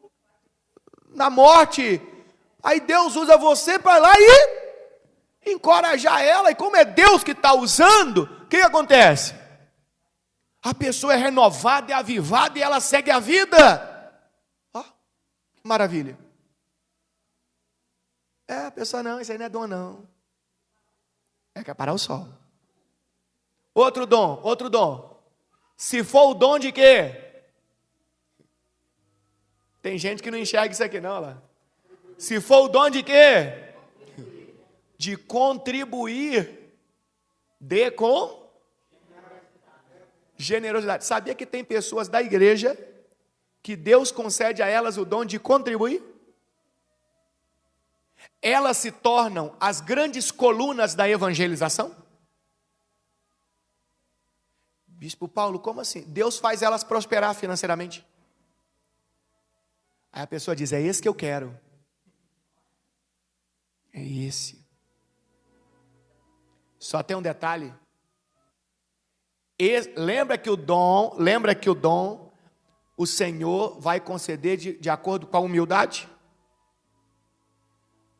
[SPEAKER 1] na morte. Aí Deus usa você para ir lá e encorajar ela. E como é Deus que está usando, o que acontece? A pessoa é renovada, é avivada e ela segue a vida. Ó, que maravilha. A pessoa não, isso aí não é dom não. Quer parar o sol. Outro dom. Se for o dom de quê? Tem gente que não enxerga isso aqui não, lá. Se for o dom de quê? De contribuir com generosidade. Sabia que tem pessoas da igreja que Deus concede a elas o dom de contribuir? Elas se tornam as grandes colunas da evangelização? Bispo Paulo, como assim? Deus faz elas prosperar financeiramente. Aí a pessoa diz, é esse que eu quero. É esse. Só tem um detalhe. Lembra que o dom, o Senhor vai conceder de acordo com a humildade?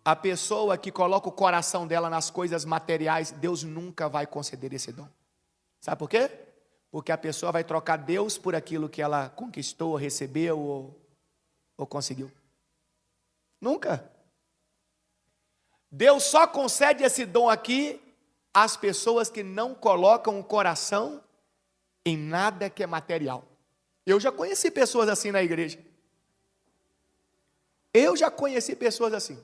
[SPEAKER 1] A pessoa que coloca o coração dela nas coisas materiais, Deus nunca vai conceder esse dom. Sabe por quê? Porque a pessoa vai trocar Deus por aquilo que ela conquistou, recebeu ou conseguiu. Nunca. Deus só concede esse dom aqui às pessoas que não colocam o coração em nada que é material. Eu já conheci pessoas assim na igreja. Eu já conheci pessoas assim.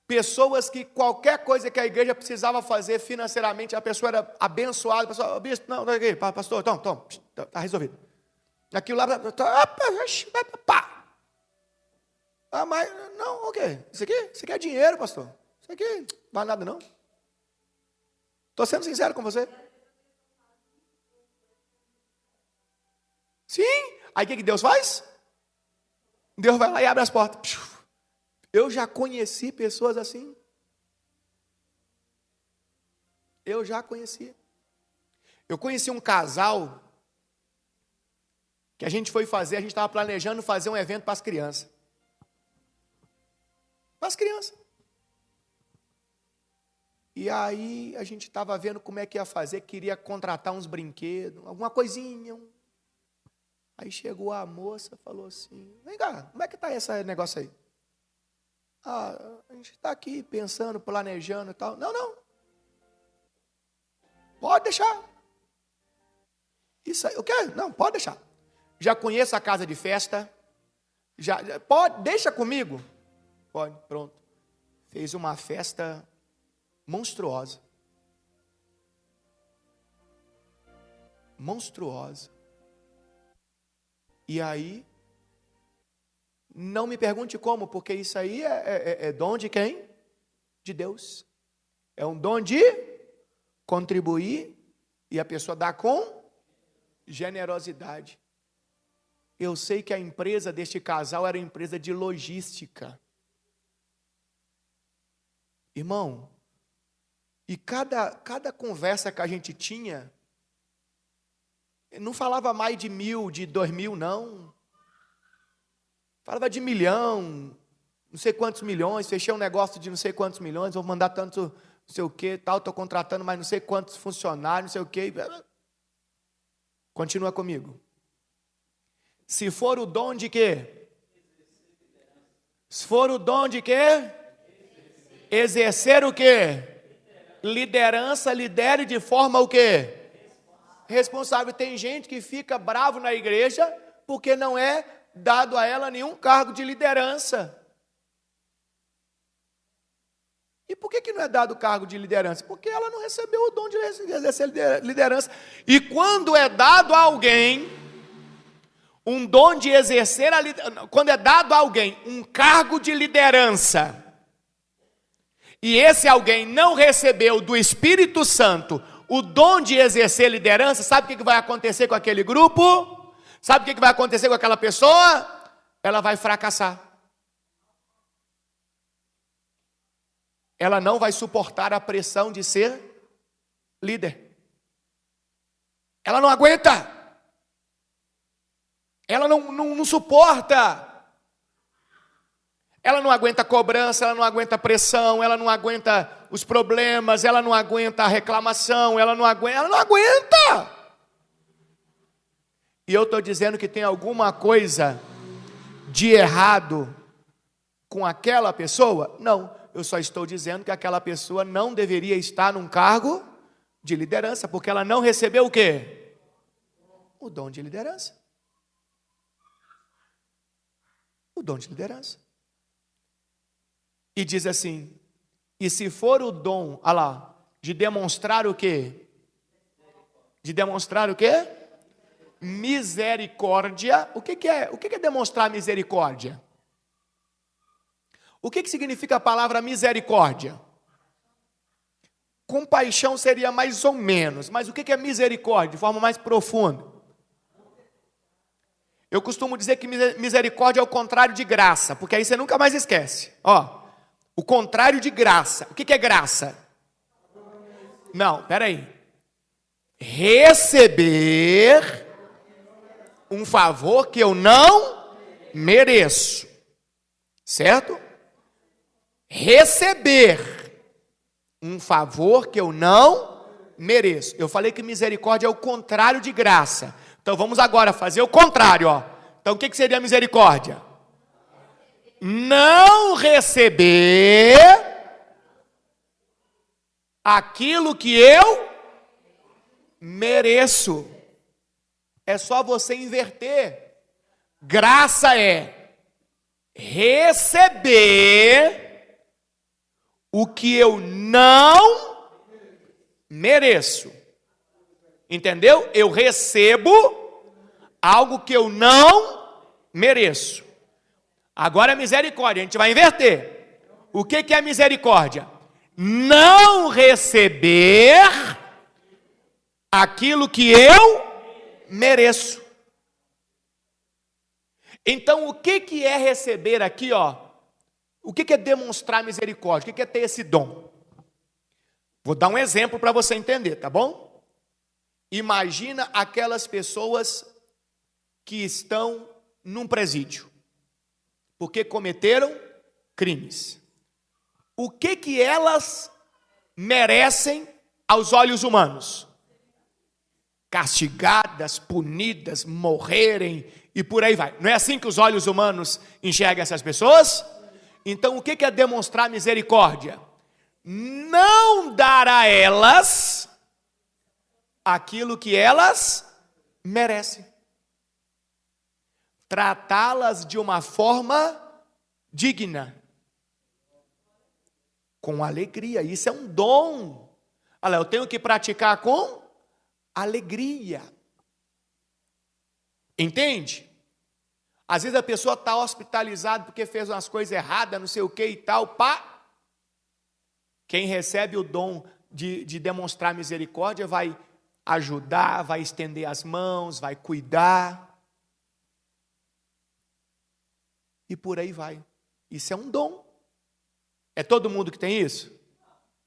[SPEAKER 1] Pessoas que qualquer coisa que a igreja precisava fazer financeiramente, a pessoa era abençoada, a pessoa, bispo, não, aqui, pastor, toma, está resolvido. Aquilo lá, pá. Mas, não, o quê? Isso aqui é dinheiro, pastor. Isso aqui não vale nada, não. Estou sendo sincero com você. Sim. Aí o que Deus faz? Deus vai lá e abre as portas. Eu já conheci pessoas assim. Eu conheci um casal que a gente estava planejando fazer um evento para as crianças. E aí a gente estava vendo como é que ia fazer, queria contratar uns brinquedos, alguma coisinha. Aí chegou a moça, falou assim, vem cá, como é que está esse negócio aí? A gente está aqui pensando, planejando e tal. Não. Pode deixar. Isso aí, o quê? Não, pode deixar. Já conheço a casa de festa. Pode, deixa comigo. Pode, pronto. Fez uma festa monstruosa. E aí, não me pergunte como, porque isso aí é dom de quem? De Deus. É um dom de contribuir e a pessoa dá com generosidade. Eu sei que a empresa deste casal era empresa de logística. Irmão, e cada conversa que a gente tinha, não falava mais de 1.000, de 2.000, não. Falava de 1.000.000, não sei quantos milhões, fechei um negócio de não sei quantos milhões, vou mandar tanto, não sei o que, tal, estou contratando mais não sei quantos funcionários, não sei o que. Continua comigo. Se for o dom de quê? Se for o dom de quê? Exercer o quê? Liderança, lidere de forma o quê? Responsável. Tem gente que fica bravo na igreja porque não é dado a ela nenhum cargo de liderança. E por que não é dado o cargo de liderança? Porque ela não recebeu o dom de exercer liderança. E quando é dado a alguém um dom de exercer a liderança, quando é dado a alguém um cargo de liderança, e esse alguém não recebeu do Espírito Santo o dom de exercer liderança, sabe o que vai acontecer com aquele grupo? Sabe o que vai acontecer com aquela pessoa? Ela vai fracassar. Ela não vai suportar a pressão de ser líder. Ela não aguenta. Ela não suporta. Ela não aguenta cobrança, ela não aguenta pressão, ela não aguenta os problemas, ela não aguenta a reclamação, ela não aguenta. E eu estou dizendo que tem alguma coisa de errado com aquela pessoa? Não, eu só estou dizendo que aquela pessoa não deveria estar num cargo de liderança, porque ela não recebeu o quê? O dom de liderança. O dom de liderança. E diz assim, e se for o dom, olha lá, de demonstrar o quê? De demonstrar o quê? Misericórdia. O que é demonstrar misericórdia? O que significa a palavra misericórdia? Compaixão seria mais ou menos, mas o que é misericórdia, de forma mais profunda? Eu costumo dizer que misericórdia é o contrário de graça, porque aí você nunca mais esquece. Ó, o contrário de graça. O que é graça? Não, peraí. Receber um favor que eu não mereço. Certo? Receber um favor que eu não mereço. Eu falei que misericórdia é o contrário de graça. Então vamos agora fazer o contrário, ó. Então o que seria misericórdia? Não receber aquilo que eu mereço. É só você inverter. Graça é receber o que eu não mereço. Entendeu? Eu recebo algo que eu não mereço. Agora é misericórdia, a gente vai inverter. O que é misericórdia? Não receber aquilo que eu mereço. Então, o que é receber aqui, ó? O que é demonstrar misericórdia? O que é ter esse dom? Vou dar um exemplo para você entender, tá bom? Imagina aquelas pessoas que estão num presídio, porque cometeram crimes. O que elas merecem aos olhos humanos? Castigadas, punidas, morrerem e por aí vai. Não é assim que os olhos humanos enxergam essas pessoas? Então o que é demonstrar misericórdia? Não dar a elas aquilo que elas merecem. Tratá-las de uma forma digna, com alegria. Isso é um dom. Olha, eu tenho que praticar com alegria. Entende? Às vezes a pessoa está hospitalizada porque fez umas coisas erradas, não sei o que e tal, pá. Quem recebe o dom de demonstrar misericórdia vai ajudar, vai estender as mãos, vai cuidar. E por aí vai. Isso é um dom. É todo mundo que tem isso?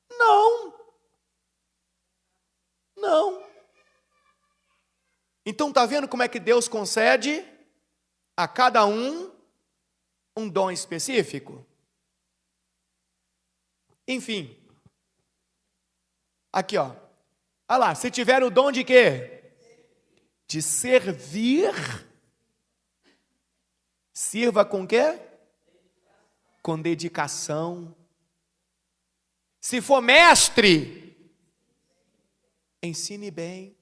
[SPEAKER 1] Não. Não. Então está vendo como é que Deus concede a cada um dom específico? Enfim. Aqui, ó. Olha lá, se tiver o dom de quê? De servir. Sirva com quê? Com dedicação. Se for mestre, ensine bem.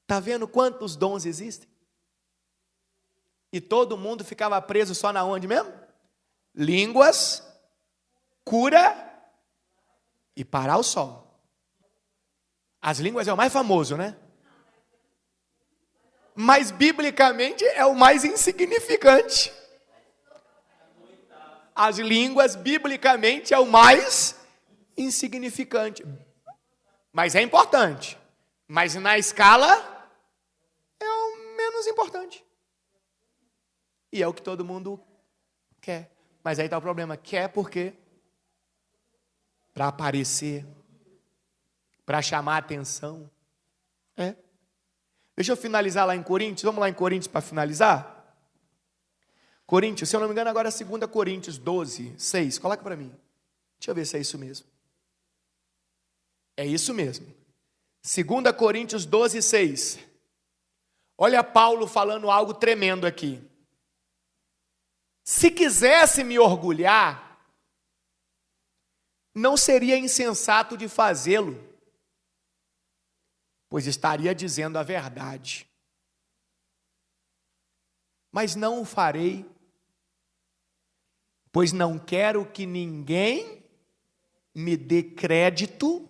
[SPEAKER 1] Está vendo quantos dons existem? E todo mundo ficava preso só na onde mesmo? Línguas, cura e parar o sol. As línguas é o mais famoso, né? Mas biblicamente é o mais insignificante. As línguas biblicamente é o mais insignificante. Mas é importante. Mas na escala é o menos importante. E é o que todo mundo quer. Mas aí está o problema. Quer por quê? Para aparecer. Para chamar a atenção. É. Deixa eu finalizar lá em Coríntios. Vamos lá em Coríntios para finalizar? Coríntios, se eu não me engano, agora é 2 Coríntios 12, 6. Coloca para mim. Deixa eu ver se é isso mesmo. É isso mesmo. 2 Coríntios 12, 6. Olha Paulo falando algo tremendo aqui. Se quisesse me orgulhar, não seria insensato de fazê-lo, pois estaria dizendo a verdade. Mas não o farei, pois não quero que ninguém me dê crédito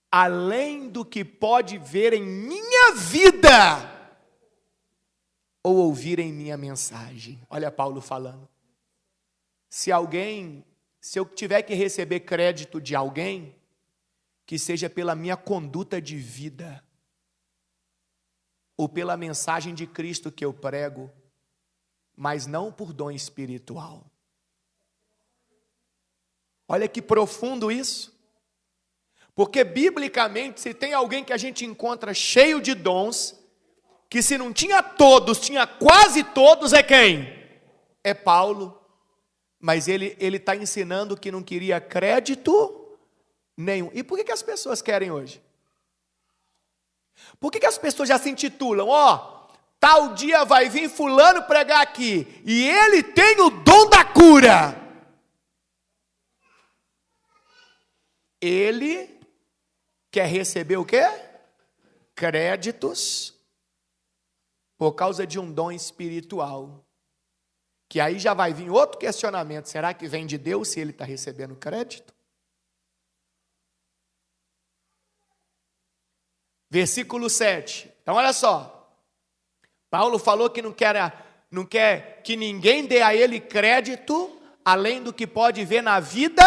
[SPEAKER 1] além do que pode ver em minha vida ou ouvir em minha mensagem. Olha Paulo falando. Se eu tiver que receber crédito de alguém, que seja pela minha conduta de vida, ou pela mensagem de Cristo que eu prego, mas não por dom espiritual. Olha que profundo isso. Porque biblicamente, se tem alguém que a gente encontra cheio de dons, que se não tinha todos, tinha quase todos, é quem? É Paulo. Mas ele está ensinando que não queria crédito nenhum. E por que as pessoas querem hoje? Por que as pessoas já se intitulam? Tal dia vai vir fulano pregar aqui, e ele tem o dom da cura. Ele quer receber o quê? Créditos, por causa de um dom espiritual. Que aí já vai vir outro questionamento. Será que vem de Deus se ele está recebendo crédito? Versículo 7. Então olha só. Paulo falou que não quer que ninguém dê a ele crédito além do que pode ver na vida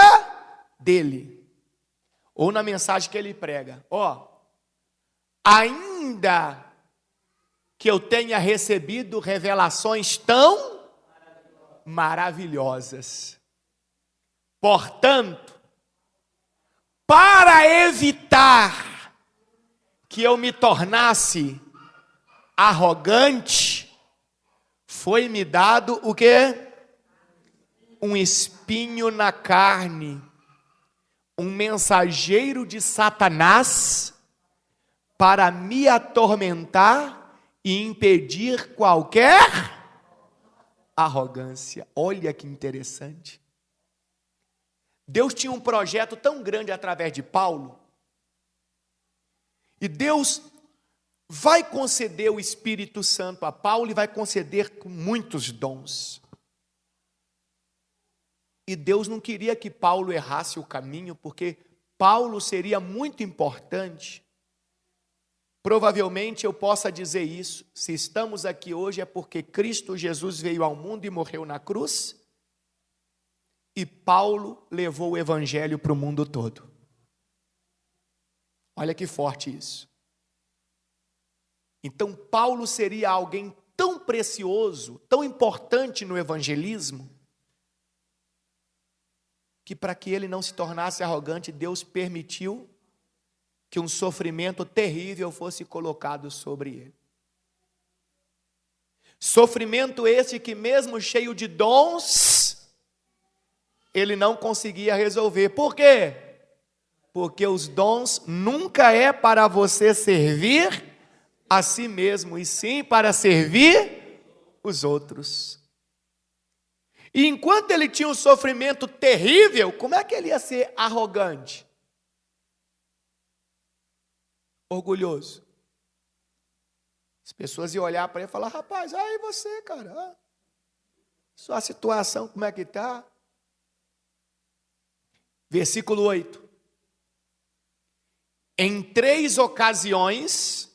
[SPEAKER 1] dele. Ou na mensagem que ele prega. Ainda que eu tenha recebido revelações tão maravilhosas. Portanto, para evitar que eu me tornasse arrogante, foi-me dado o quê? Um espinho na carne, um mensageiro de Satanás, para me atormentar e impedir qualquer arrogância. Olha que interessante. Deus tinha um projeto tão grande através de Paulo, e Deus vai conceder o Espírito Santo a Paulo e vai conceder com muitos dons. E Deus não queria que Paulo errasse o caminho, porque Paulo seria muito importante. Provavelmente eu possa dizer isso, se estamos aqui hoje é porque Cristo Jesus veio ao mundo e morreu na cruz, e Paulo levou o evangelho para o mundo todo. Olha que forte isso. Então Paulo seria alguém tão precioso, tão importante no evangelismo, que para que ele não se tornasse arrogante, Deus permitiu que um sofrimento terrível fosse colocado sobre ele. Sofrimento esse que mesmo cheio de dons, ele não conseguia resolver. Por quê? Porque os dons nunca é para você servir a si mesmo, e sim para servir os outros. E enquanto ele tinha um sofrimento terrível, como é que ele ia ser arrogante? Orgulhoso. As pessoas iam olhar para ele e falar: rapaz, aí você, cara, sua situação como é que está? Versículo 8. Em 3 ocasiões,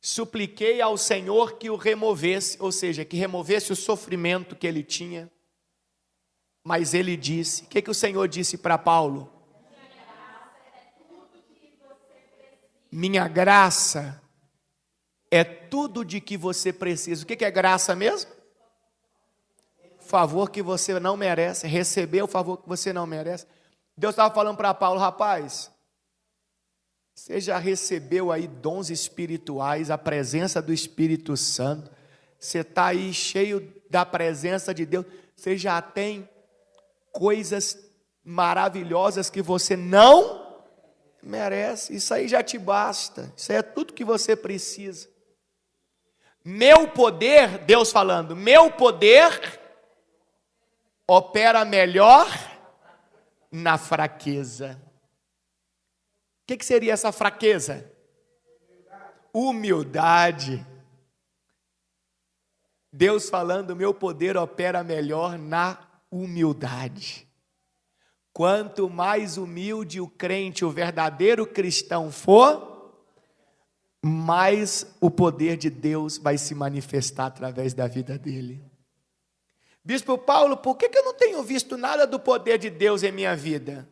[SPEAKER 1] supliquei ao Senhor que o removesse, ou seja, que removesse o sofrimento que ele tinha. Mas ele disse, o que o Senhor disse para Paulo? Minha graça é tudo de que você precisa. O que é graça mesmo? Favor que você não merece, receber o favor que você não merece. Deus estava falando para Paulo: rapaz, você já recebeu aí dons espirituais, a presença do Espírito Santo, você está aí cheio da presença de Deus, você já tem coisas maravilhosas que você não merece, isso aí já te basta, isso aí é tudo que você precisa. Meu poder, Deus falando, meu poder opera melhor na fraqueza. O que seria essa fraqueza? Humildade. Deus falando, meu poder opera melhor na humildade. Quanto mais humilde o crente, o verdadeiro cristão for, mais o poder de Deus vai se manifestar através da vida dele. Bispo Paulo, por que eu não tenho visto nada do poder de Deus em minha vida?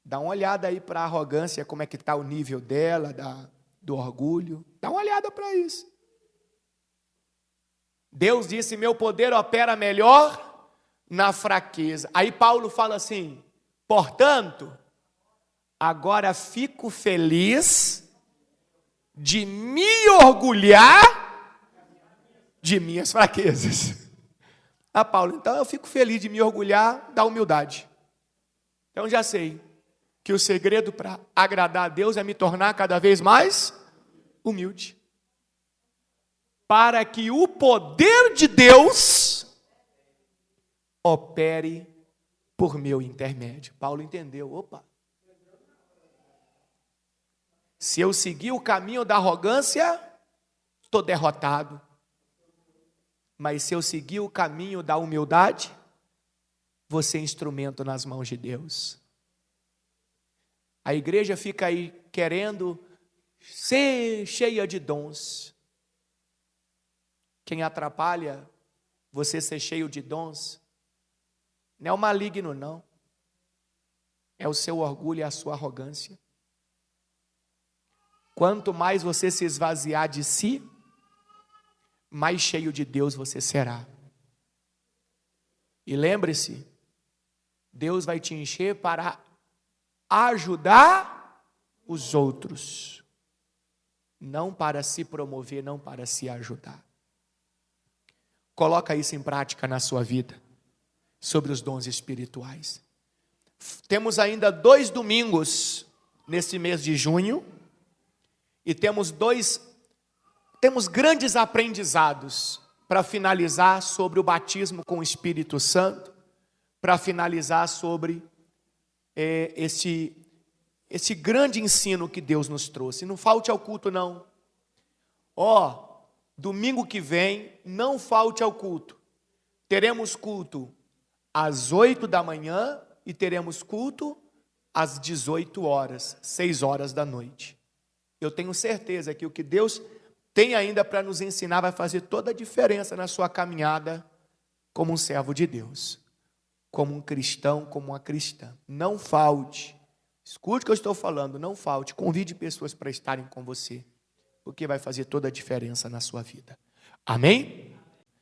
[SPEAKER 1] Dá uma olhada aí para a arrogância, como é que está o nível dela, do orgulho. Dá uma olhada para isso. Deus disse, meu poder opera melhor na fraqueza. Aí Paulo fala assim, portanto, agora fico feliz de me orgulhar de minhas fraquezas. Ah, Paulo, então eu fico feliz de me orgulhar da humildade. Então já sei que o segredo para agradar a Deus é me tornar cada vez mais humilde. Para que o poder de Deus opere por meu intermédio. Paulo entendeu, opa. Se eu seguir o caminho da arrogância, estou derrotado. Mas se eu seguir o caminho da humildade, vou ser instrumento nas mãos de Deus. A igreja fica aí querendo ser cheia de dons. Quem atrapalha você ser cheio de dons, não é o maligno, não. É o seu orgulho e a sua arrogância. Quanto mais você se esvaziar de si, mais cheio de Deus você será. E lembre-se, Deus vai te encher para ajudar os outros, não para se promover, não para se ajudar. Coloca isso em prática na sua vida, sobre os dons espirituais. Temos ainda 2 domingos nesse mês de junho, e temos grandes aprendizados para finalizar sobre o batismo com o Espírito Santo, para finalizar sobre esse grande ensino que Deus nos trouxe. Não falte ao culto, não. Domingo que vem, não falte ao culto. Teremos culto às 8 da manhã e teremos culto às 18 horas, 6 horas da noite. Eu tenho certeza que o que Deus tem ainda para nos ensinar vai fazer toda a diferença na sua caminhada como um servo de Deus, como um cristão, como uma cristã. Não falte, escute o que eu estou falando, não falte, convide pessoas para estarem com você, porque vai fazer toda a diferença na sua vida. Amém?